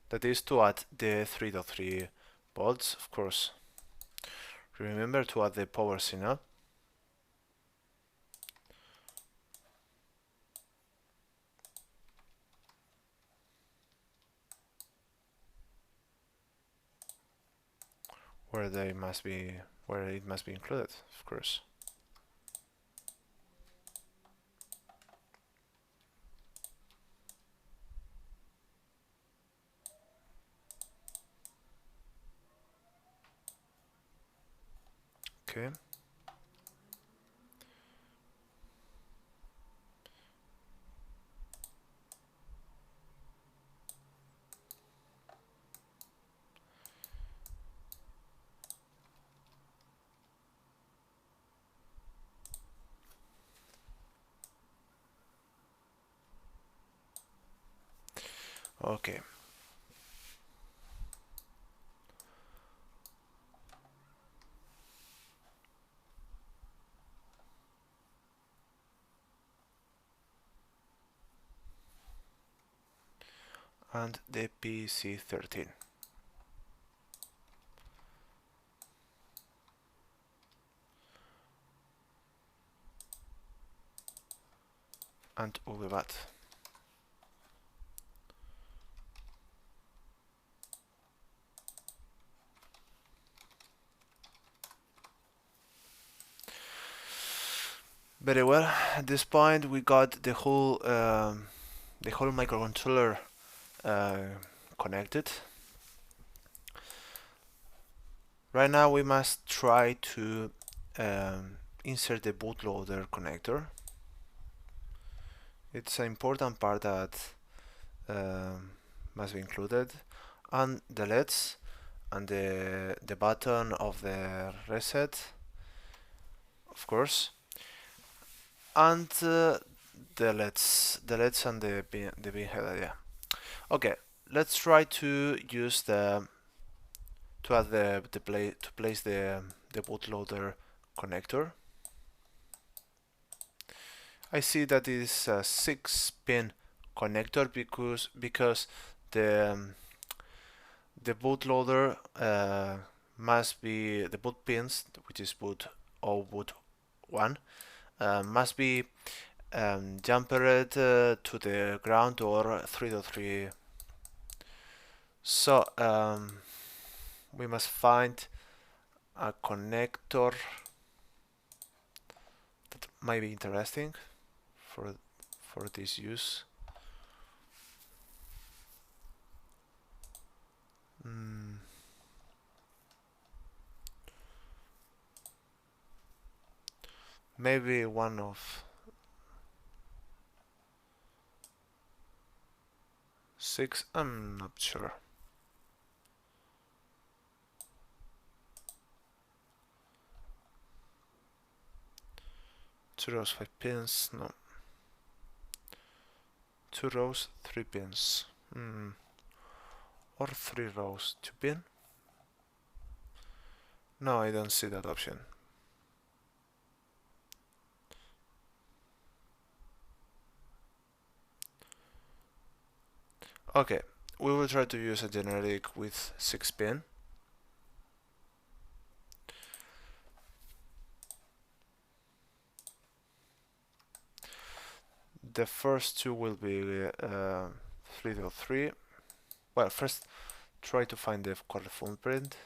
That is to add the 3.3 volts, of course. Remember to add the power signal. Where it must be included, of course. Okay. Okay. And the PC13. And UVBAT. Very well. At this point, we got the whole microcontroller connected. Right now, we must try to insert the bootloader connector. It's an important part that must be included, and the LEDs and the button of the reset, of course, and the LEDs and the bin header. Yeah. Okay, let's try to use to add to place the bootloader connector. I see that it is a 6-pin connector because the bootloader must be the boot pins, which is boot 0, boot 1, must be jumpered to the ground or 3.3. So we must find a connector that might be interesting for this use. Maybe one of 6, I'm not sure. Two rows, 5 pins, no. 2 rows, 3 pins. Or 3 rows, 2 pin? No, I don't see that option. Okay, we will try to use a generic with 6 pin. The first two will be 3.3. Well, first try to find the correct footprint.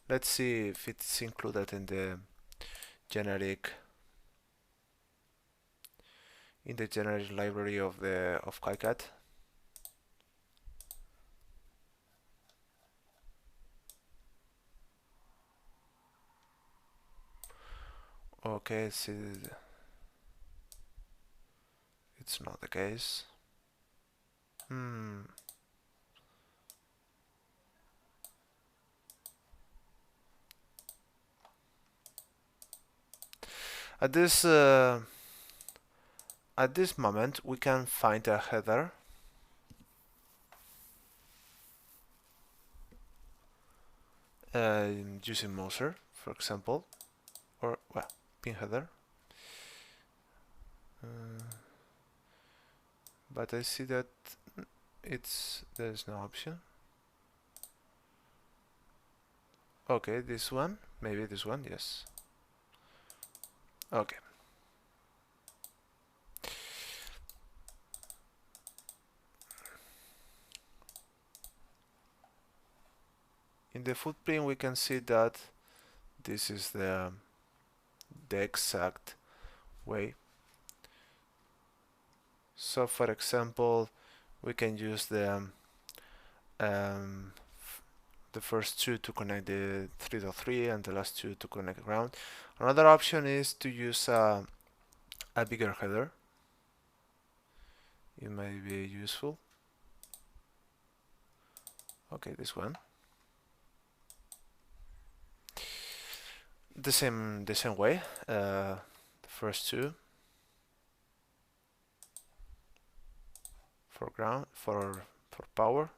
Let's see if it's included in the generic library of KiCAD. Okay, see, it's not the case. At this moment, we can find a header using Moser, for example, or well, pin header. But I see that there's no option. Okay, this one, maybe this one, yes. Okay. In the footprint we can see that this is the exact way. So for example, we can use um, the first two to connect the 3.3 and the last two to connect ground. Another option is to use a bigger header. It might be useful. Okay, this one. The same way. The first two for ground for power.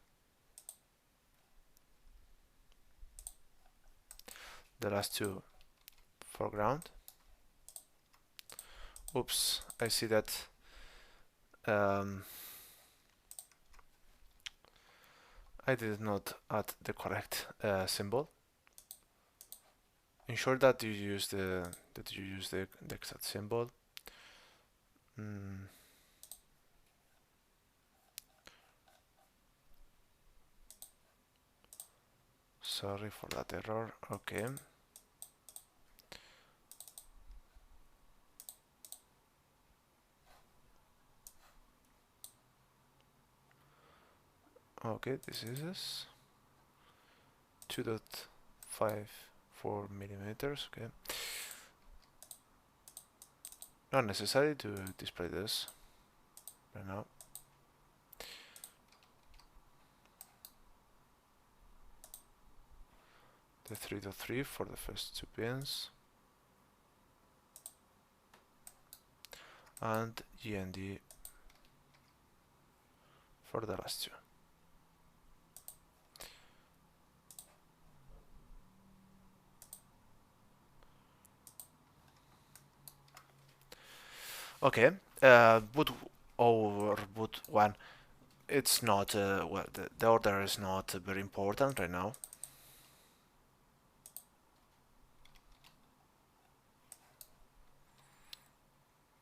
The last two for ground. Oops, I see that I did not add the correct symbol. Ensure that you use the exact symbol. Sorry for that error. Okay. Okay, this is 2.54 millimeters. Okay. Not necessary to display this right now. The 3.3 for the first two pins. And GND for the last two. Okay, boot or boot 1. It's not, well, the order is not very important right now.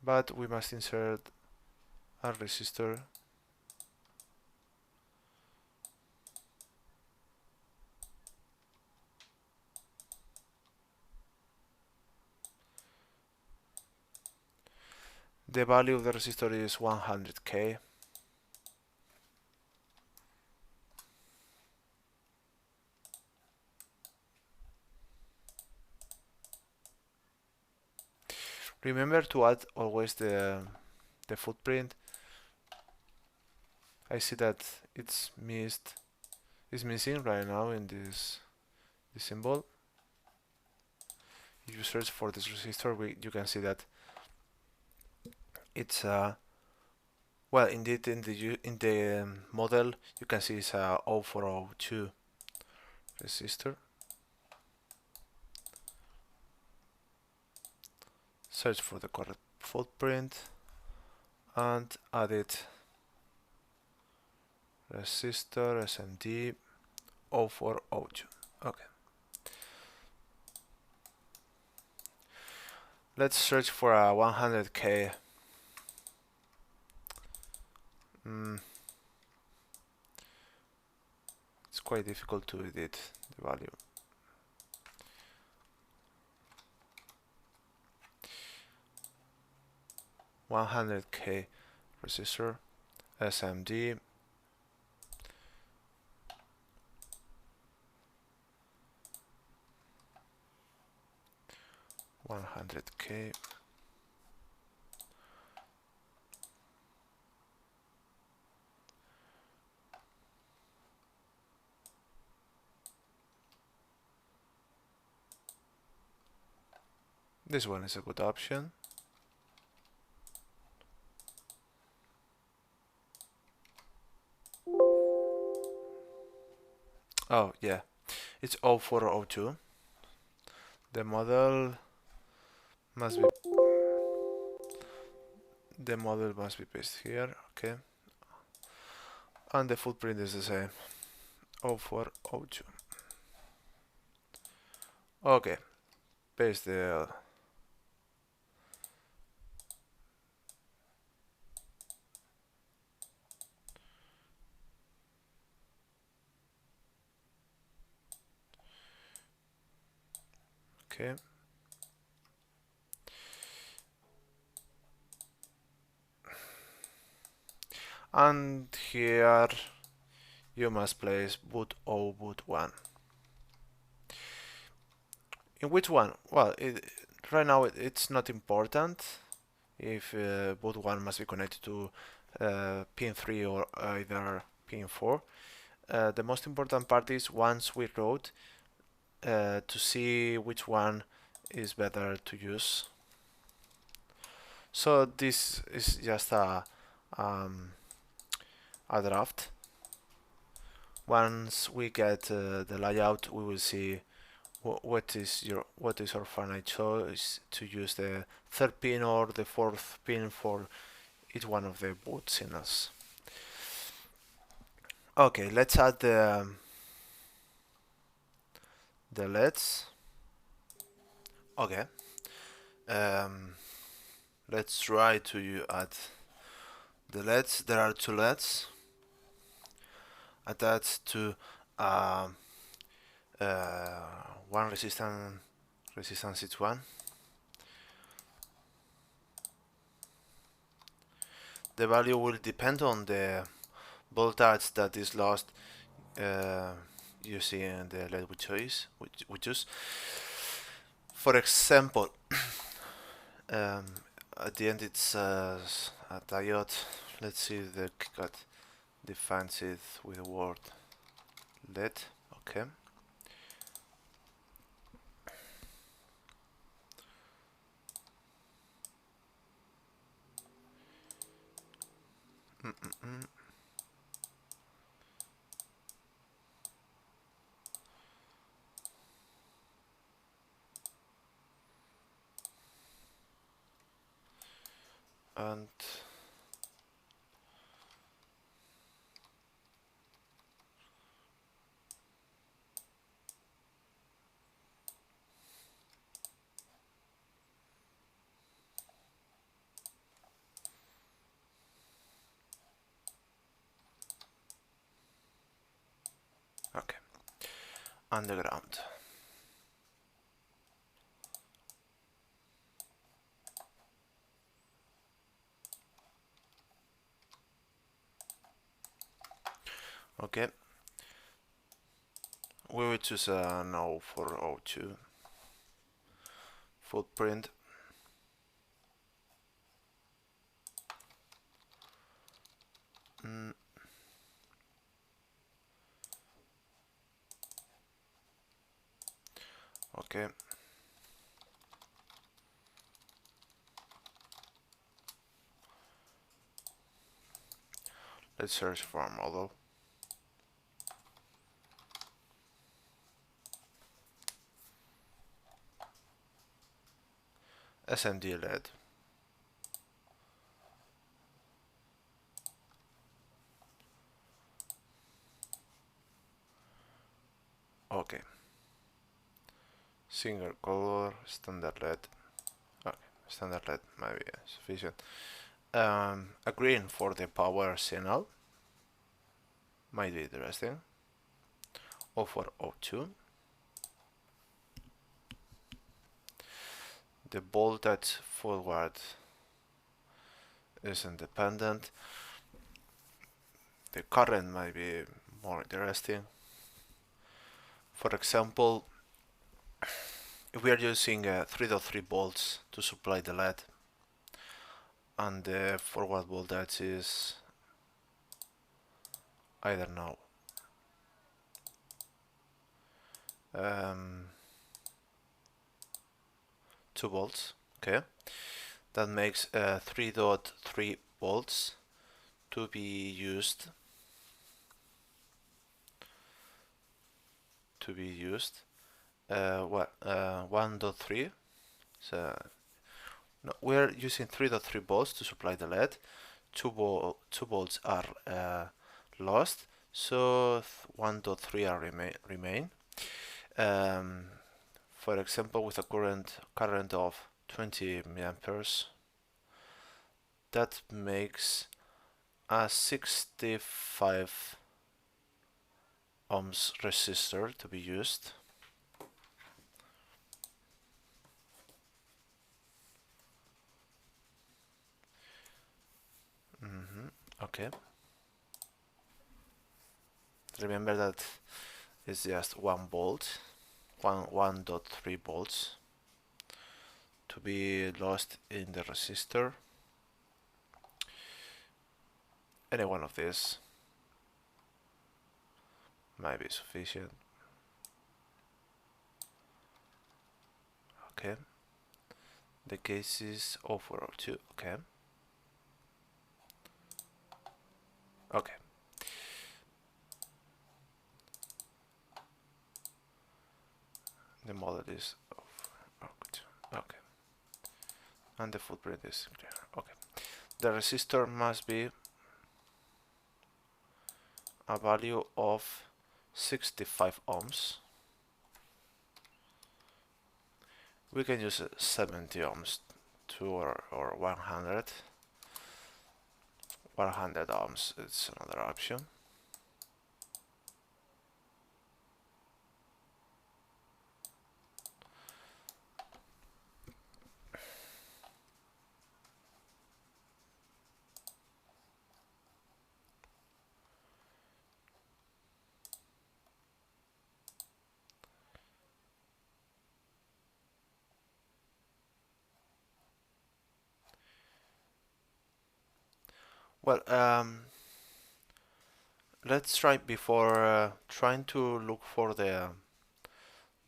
But we must insert a resistor the value of the resistor is 100k. Remember to add always the footprint. I see that it's missing right now in this symbol. If you search for this resistor, you can see that it's well, indeed in the model you can see it's a 0402 resistor. Search for the correct footprint and add it. Resistor SMD 0402. Okay. Let's search for a 100k. It's quite difficult to edit the value. $100k resistor SMD 100k. This one is a good option. Oh yeah, it's 0402. The model must be The model must be pasted here, okay. And the footprint is the same, 04, 02. Okay, paste the okay. And here you must place boot 0, boot 1. In which one? Well, right now it's not important if boot 1 must be connected to pin 3 or either pin 4. The most important part is once we wrote to see which one is better to use. So this is just a draft. Once we get the layout, we will see what is our final choice to use the third pin or the fourth pin for each one of the boot signals. Okay, let's add the LEDs. Okay, let's try to add the LEDs. There are two LEDs attached to one resistance each one. The value will depend on the voltage that is lost using the LED we choose. For example, at the end it's a diode. Let's see the KiCAD defines it with the word LED. Okay. And okay, underground. Okay, we will choose a no for O2 footprint. Okay. Let's search for a model. SMD LED. Okay. Single color, standard LED. Okay, standard LED might be sufficient. A green for the power signal might be interesting. Or for O2. The voltage forward is independent. The current might be more interesting. For example, if we are using 3.3 volts to supply the LED and the forward voltage is, I don't know, 2 volts, okay, that makes 3.3 volts to be used 1.3, so No, we're using 3.3 volts to supply the LED. 2 volts are lost, so 1.3 are remain. For example, with a current of 20 milliamperes, that makes a 65 ohms resistor to be used. Okay. Remember that it's just 1 volt, 1.3 volts to be lost in the resistor. Any one of these might be sufficient. Okay. The case is 0402. Okay. Okay. The model is okay. And the footprint is clear. Okay. The resistor must be a value of 65 ohms. We can use 70 ohms or 100 ohms. It's another option. Well, let's try before trying to look for the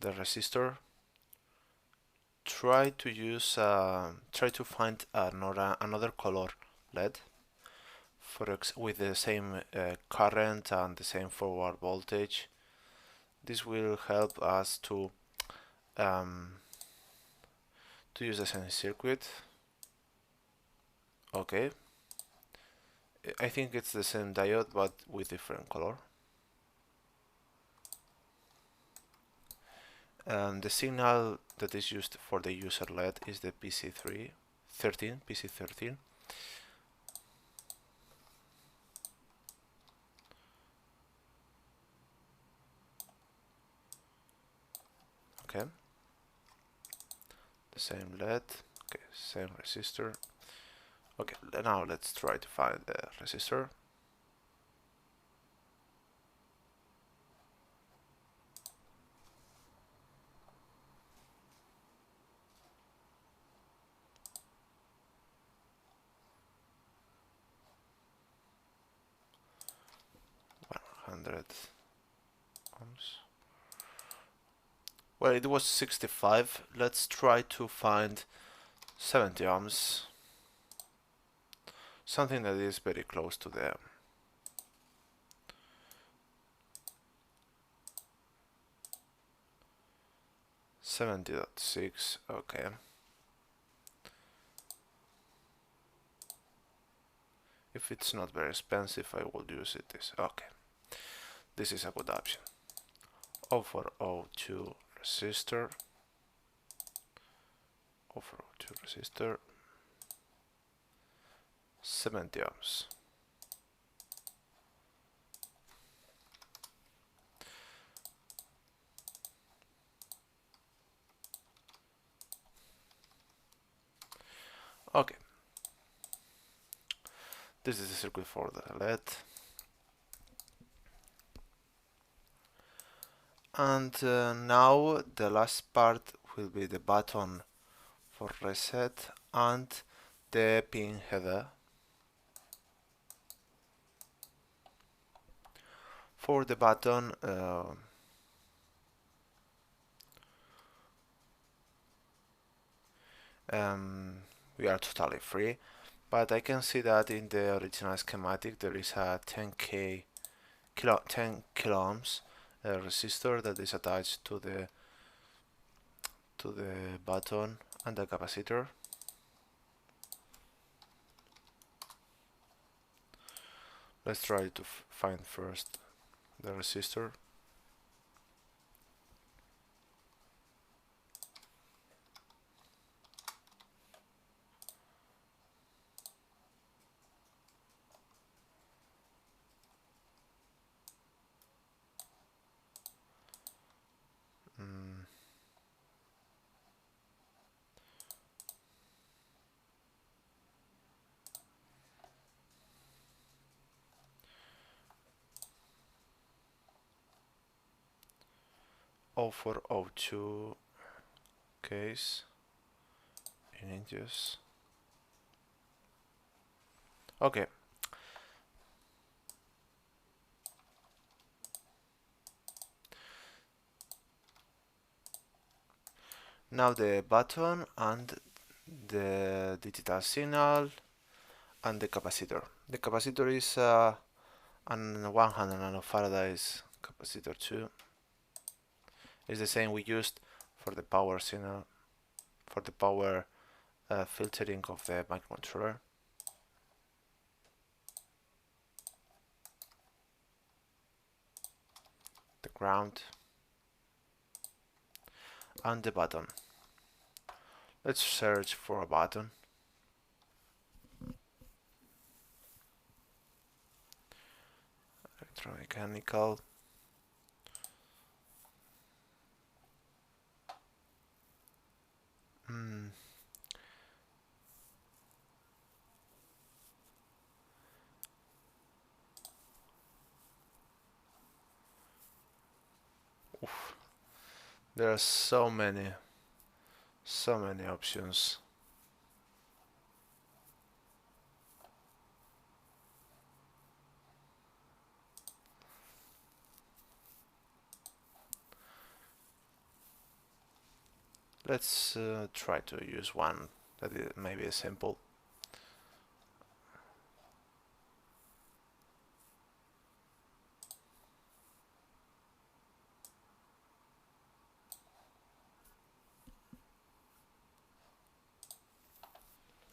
resistor. Try to find another color LED with the same current and the same forward voltage. This will help us to use the same circuit. Okay, I think it's the same diode but with different color. The signal that is used for the user LED is the PC13. Okay, the same LED. Okay, same resistor. Okay, now let's try to find the resistor. Ohms. Well, it was 65. Let's try to find 70 ohms. Something that is very close to the 70.6. Okay. If it's not very expensive, I will use it. Okay. This is a good option. 0402 resistor. 0402 resistor. 70 ohms. Okay. This is the circuit for the LED. And now the last part will be the button for reset and the pin header. For the button, we are totally free, but I can see that in the original schematic there is a 10 kilo ohms resistor that is attached to the button and the capacitor. Let's try to find first the resistor. Mm. O402 case in inches. Okay. Now the button and the digital signal and the capacitor. The capacitor is an 100 nanofarads capacitor too. It's the same we used for the power signal, for the power filtering of the microcontroller. The ground and the button. Let's search for a button. Electromechanical. Oof. There are so many options. Let's try to use one that is maybe simple.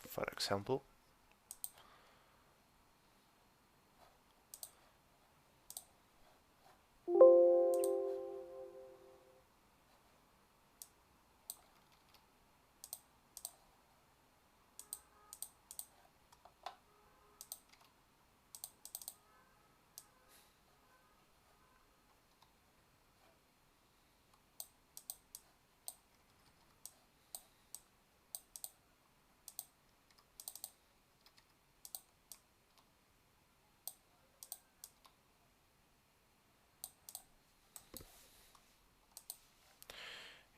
For example,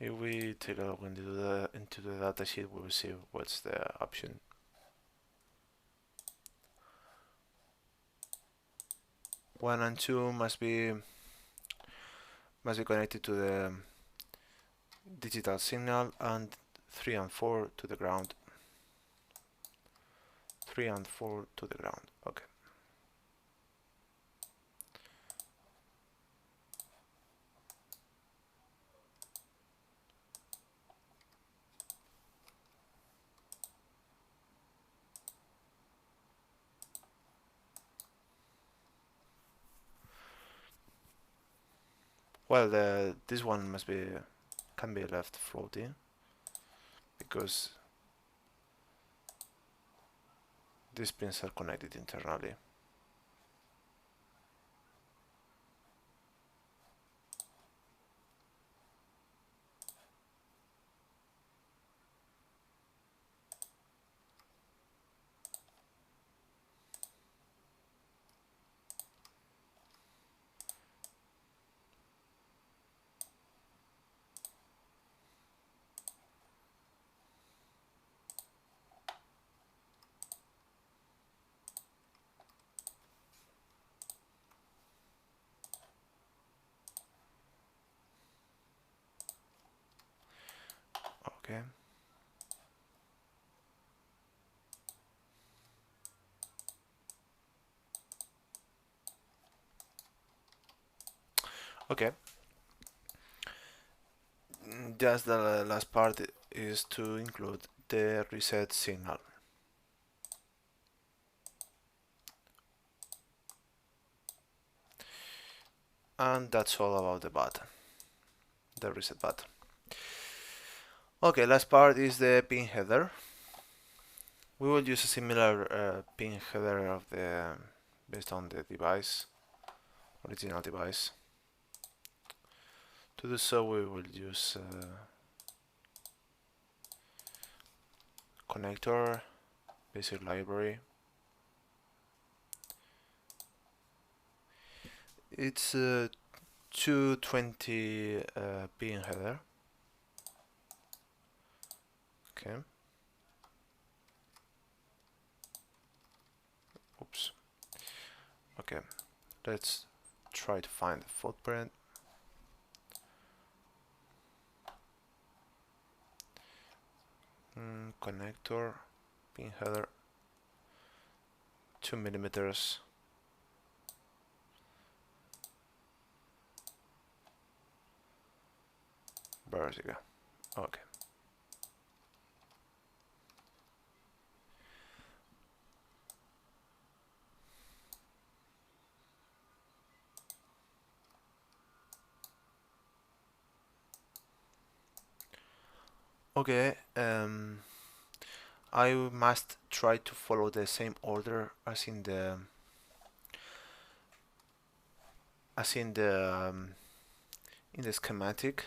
if we take a look into the datasheet, we will see what's the option. One and two must be connected to the digital signal, and 3 and 4 to the ground. 3 and 4 to the ground. Okay. Well, this one can be left floating because these pins are connected internally. Okay. Okay. Just the last part is to include the reset signal. and that's all about the button, the reset button. Okay, last part is the pin header. We will use a similar pin header of the based on the device, original device. To do so, we will use connector, basic library. It's a 220 pin header. Okay. Oops. Okay. Let's try to find the footprint. Connector, pin header, 2 millimeters. Vertical. Okay. Okay. I must try to follow the same order as in the in the schematic.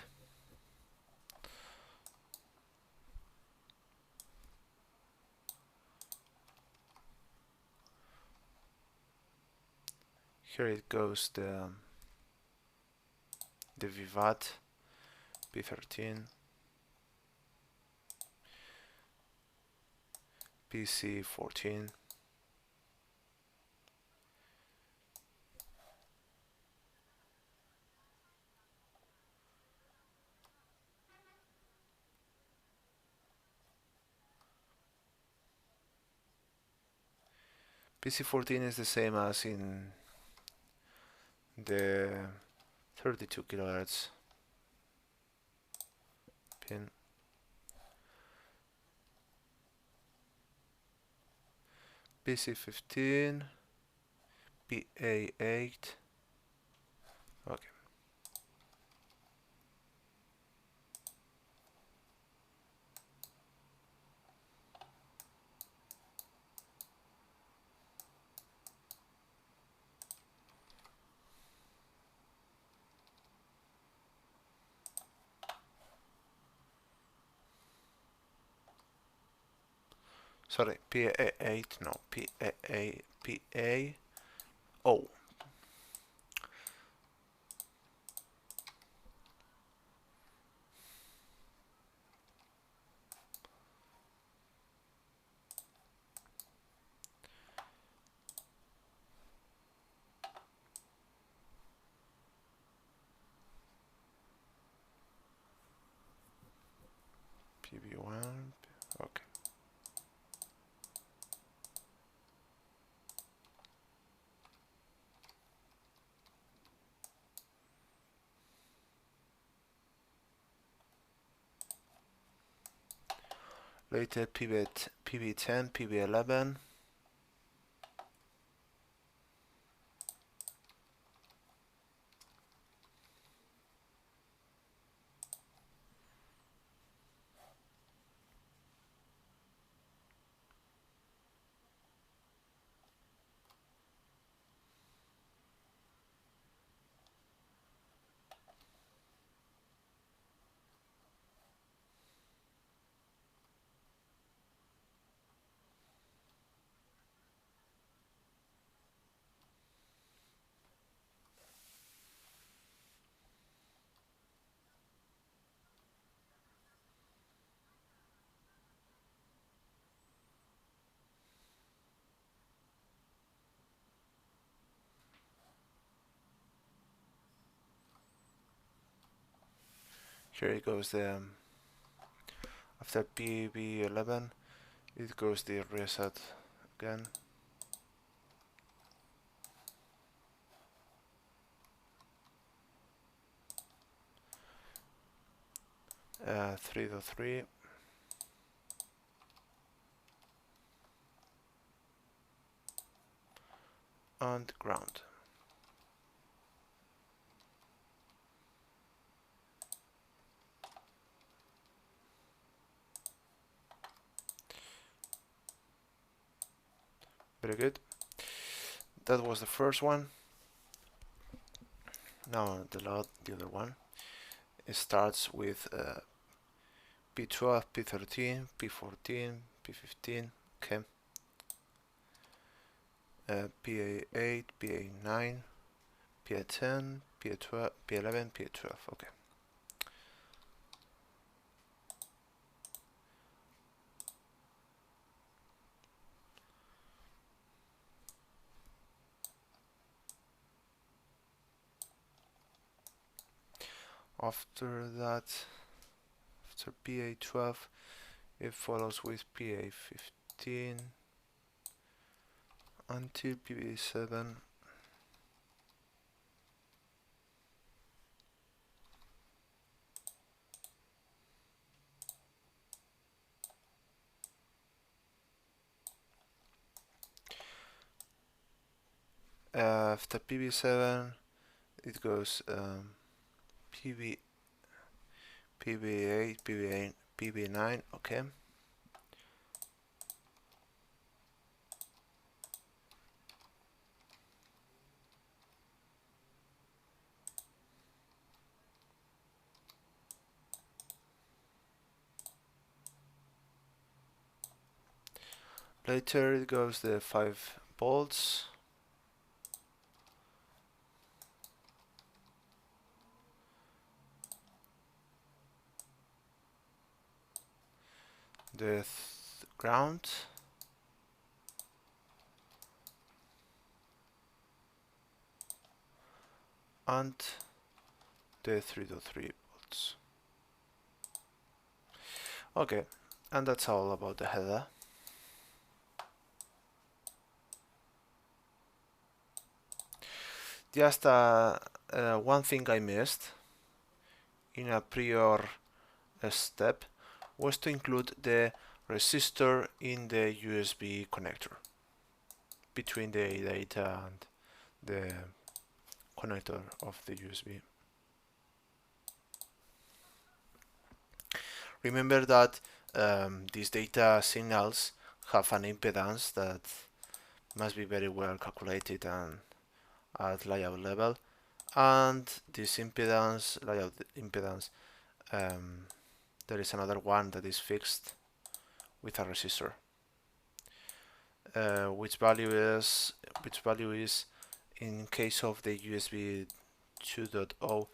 Here it goes the Vivat P13, PC14, PC14 is the same as in the 32 kilohertz pin. PC15, PA8. Okay. Sorry, PA8, no, PA8, PA0. PB1, okay. Later PB10, PB11. Here it goes the after PB11, it goes the reset again. Uh, 3.3. And ground. Very good. That was the first one. Now the other one. It starts with P12, P13, P14, P15. Okay. PA8, PA9, PA10, PA12, P11, PA12. Okay. After that, after PA12, it follows with PA15 until PA7. After PB7, it goes PB, PB8, PB8, PB9. Okay. Later it goes the 5 bolts. The ground. And the 3.3 volts. Okay, and that's all about the header. Just one thing I missed in a prior step was to include the resistor in the USB connector between the data and the connector of the USB. Remember that these data signals have an impedance that must be very well calculated and at layout level, and this impedance, layout impedance, there is another one that is fixed with a resistor. Which value is in case of the USB 2.0,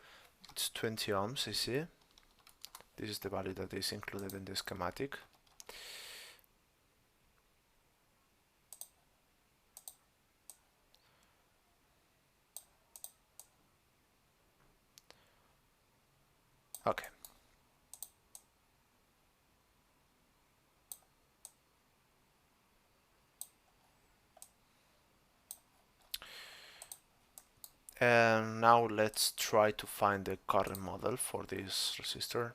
it's 20 ohms. You see, this is the value that is included in the schematic. Okay. And now let's try to find the current model for this resistor.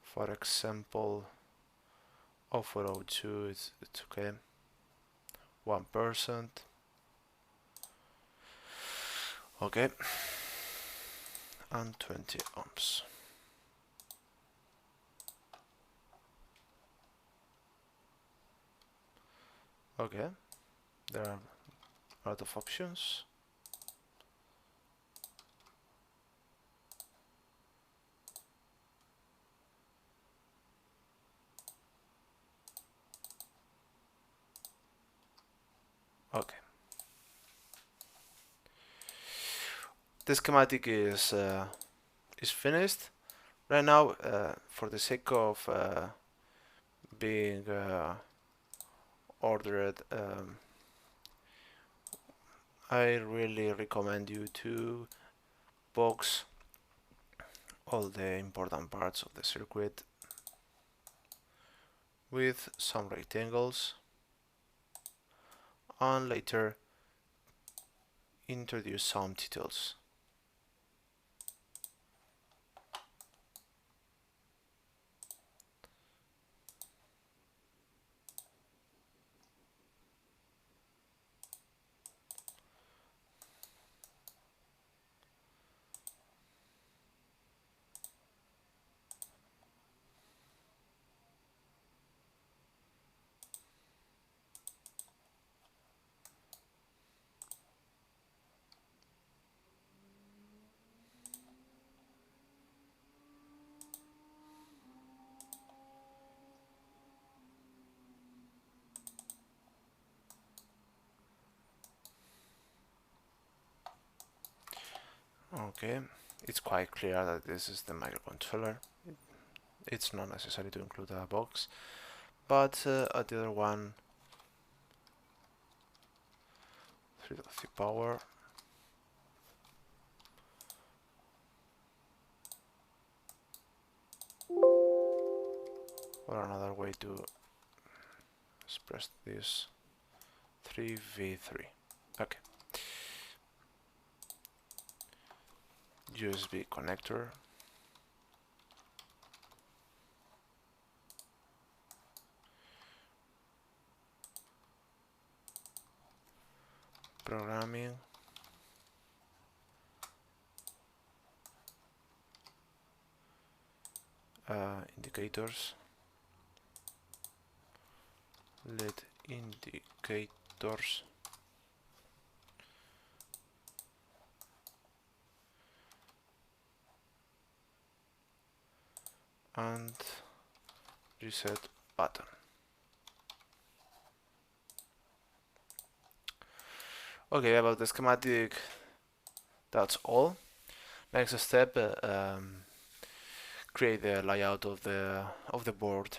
For example, 0402, it's okay. 1%. Okay. And 20 ohms. Okay. There are a lot of options. Okay. The schematic is finished. Right now, for the sake of being ordered, I really recommend you to box all the important parts of the circuit with some rectangles, and later introduce some details. Okay, it's quite clear that this is the microcontroller. It's not necessary to include a box, but at the other one, 3.3 power. Or another way to express this, 3v3. Okay. USB connector. Programming. Indicators. LED indicators. And reset button. Okay, about the schematic, that's all. Next step, create the layout of the board.